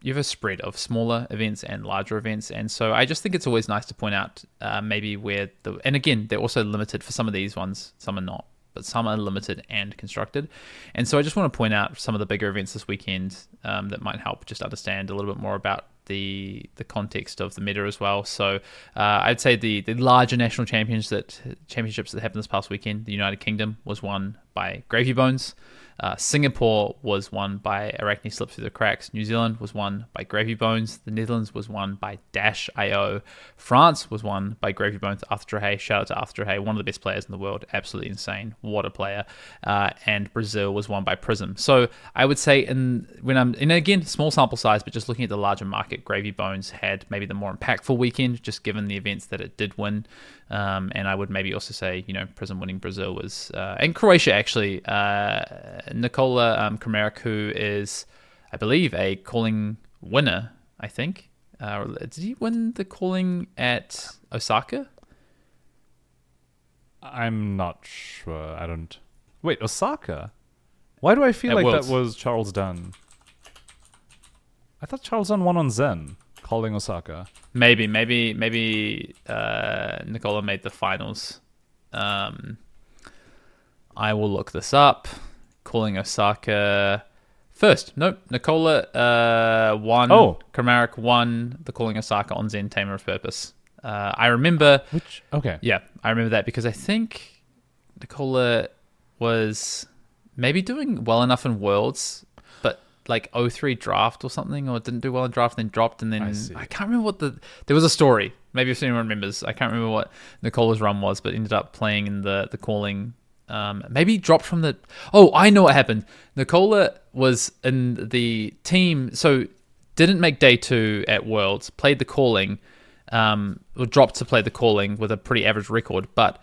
have a spread of smaller events and larger events, and so I just think it's always nice to point out maybe where and again, they're also limited for some of these ones, some are not, but some are limited and constructed. And so I just want to point out some of the bigger events this weekend that might help just understand a little bit more about the context of the meta as well. So I'd say the larger national championships that happened this past weekend, the United Kingdom was won by Gravy Bones. Singapore was won by Arachne Slip Through the Cracks. New Zealand was won by Gravy Bones. The Netherlands was won by Dash.io. France was won by Gravy Bones. Arthur Drahay. Shout out to Arthur Drahay, one of the best players in the world. Absolutely insane. What a player. And Brazil was won by Prism. So I would say, again, small sample size, but just looking at the larger market, Gravy Bones had maybe the more impactful weekend, just given the events that it did win. And I would maybe also say, Prism winning Brazil was, and Croatia actually, Nikola Kramarek, who is, I believe, a calling winner, I think. Did he win the calling at Osaka? I'm not sure. I don't... Wait, Osaka? Why do I feel like that was Charles Dunn? I thought Charles Dunn won on Zen, calling Osaka. Maybe Nikola made the finals. I will look this up. Calling Osaka first. Nope. Nicola won. Oh. Kramaric won the Calling Osaka on Zen Tamer of Purpose. I remember. Which? Okay. Yeah, I remember that because I think Nicola was maybe doing well enough in Worlds, but like 03 draft or something, or didn't do well in draft, then dropped, and then I can't remember there was a story. Maybe if anyone remembers, I can't remember what Nicola's run was, but ended up playing in the Calling. Maybe dropped from the. Oh, I know what happened. Nicola was in the team, so didn't make day 2 at Worlds. Played the Calling, or dropped to play the Calling with a pretty average record, but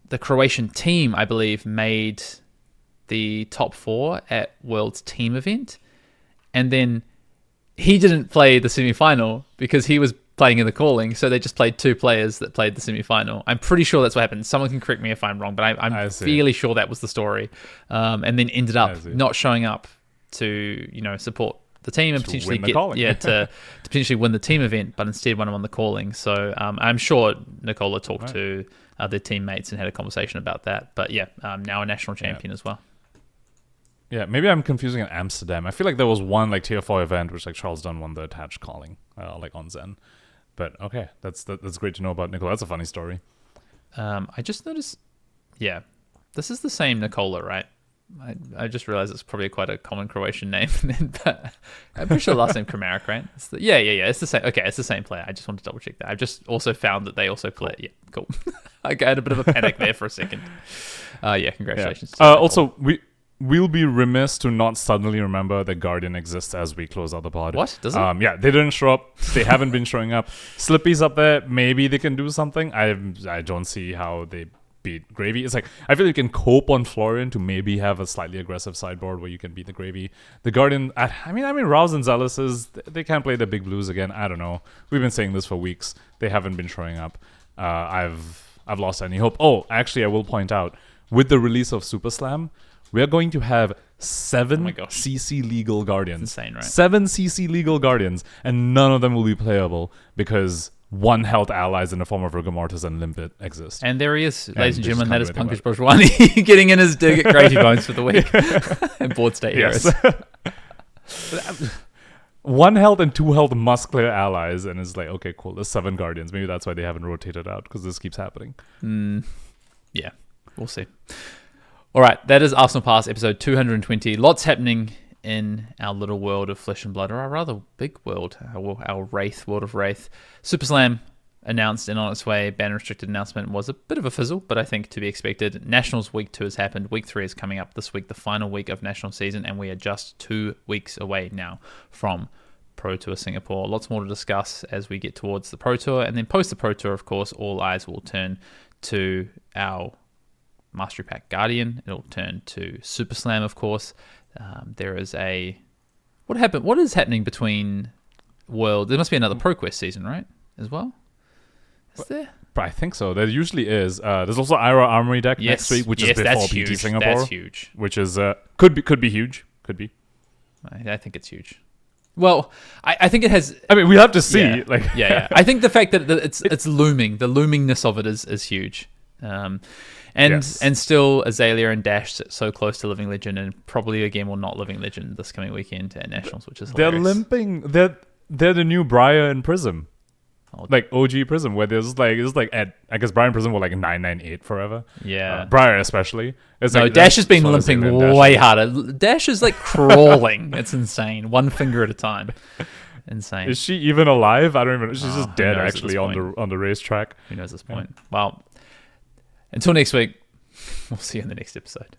the Croatian team, I believe, made the top 4 at World's team event, and then he didn't play the semi-final because he was playing in the Calling, so they just played 2 players that played the semi-final. I'm pretty sure that's what happened. Someone can correct me if I'm wrong, but I'm fairly sure that was the story. And then ended up not showing up to support the team and potentially to potentially win the team event, but instead won the Calling. So I'm sure Nicola talked to their teammates and had a conversation about that. But now a national champion as well. Yeah, maybe I'm confusing at Amsterdam. I feel like there was one like tier 4 event which like Charles Dunn won the attached Calling, like on Zen. But okay, that's great to know about Nicola. That's a funny story. I just noticed, this is the same Nicola, right? I just realized it's probably quite a common Croatian name, but I'm pretty sure the last name Kramaric, right? It's it's the same. Okay, it's the same player. I just wanted to double check that. I've just also found that they also play. Yeah, cool. I had a bit of a panic there for a second. Congratulations. Yeah. Also, we'll be remiss to not suddenly remember that Guardian exists as we close out the pod. What? Does it? Yeah, they didn't show up. They haven't been showing up. Slippy's up there. Maybe they can do something. I don't see how they beat Gravy. It's like, I feel like you can cope on Florian to maybe have a slightly aggressive sideboard where you can beat the Gravy. The Guardian, I mean, Rouse and Zealous they can't play the big blues again. I don't know. We've been saying this for weeks. They haven't been showing up. I've lost any hope. Oh, actually, I will point out, with the release of Super Slam, we are going to have 7 CC legal Guardians. That's insane, right? 7 CC legal Guardians, and none of them will be playable because 1 health allies in the form of Rigor Mortis and Limpet exist. And there he is, ladies and gentlemen. That is Pankaj Bhojwani getting in his dig at Gravy Bones for the week. And board state heroes. 1 health and 2 health must clear allies, and it's like, okay, cool. There's 7 Guardians. Maybe that's why they haven't rotated out, because this keeps happening. Yeah, we'll see. All right, that is Arsenal Pass episode 220. Lots happening in our little world of flesh and blood, or our rather big world, our Wraith, world of Wraith. Super Slam announced and on its way. Ban restricted announcement was a bit of a fizzle, but I think to be expected. Nationals week 2 has happened. Week 3 is coming up this week, the final week of national season, and we are just 2 weeks away now from Pro Tour Singapore. Lots more to discuss as we get towards the Pro Tour, and then post the Pro Tour, of course, all eyes will turn to our Mastery Pack Guardian. It'll turn to Super Slam, of course. There is what is happening between World? There must be another ProQuest season, right? As well? Is there? But I think so. There usually is. There's also Ira Armory deck next week, which is before PT Singapore. That's huge. Which is could be huge. Could be. I think it's huge. Well, I think it has. I mean, we have to see. Yeah. I think the fact that it's looming, the loomingness of it is huge. And still Azalea and Dash sit so close to Living Legend, and probably again will not Living Legend this coming weekend at Nationals, which is hilarious. They're limping. They're the new Briar and Prism. Like OG Prism, where there's like at, I guess Briar and Prism were like 998 forever. Yeah. Briar especially. It's no, like, Dash has been limping way harder. Dash is like crawling. It's insane. 1 finger at a time. Insane. Is she even alive? I don't even know. She's just dead actually on the racetrack. Who knows at this point? Well, until next week, we'll see you in the next episode.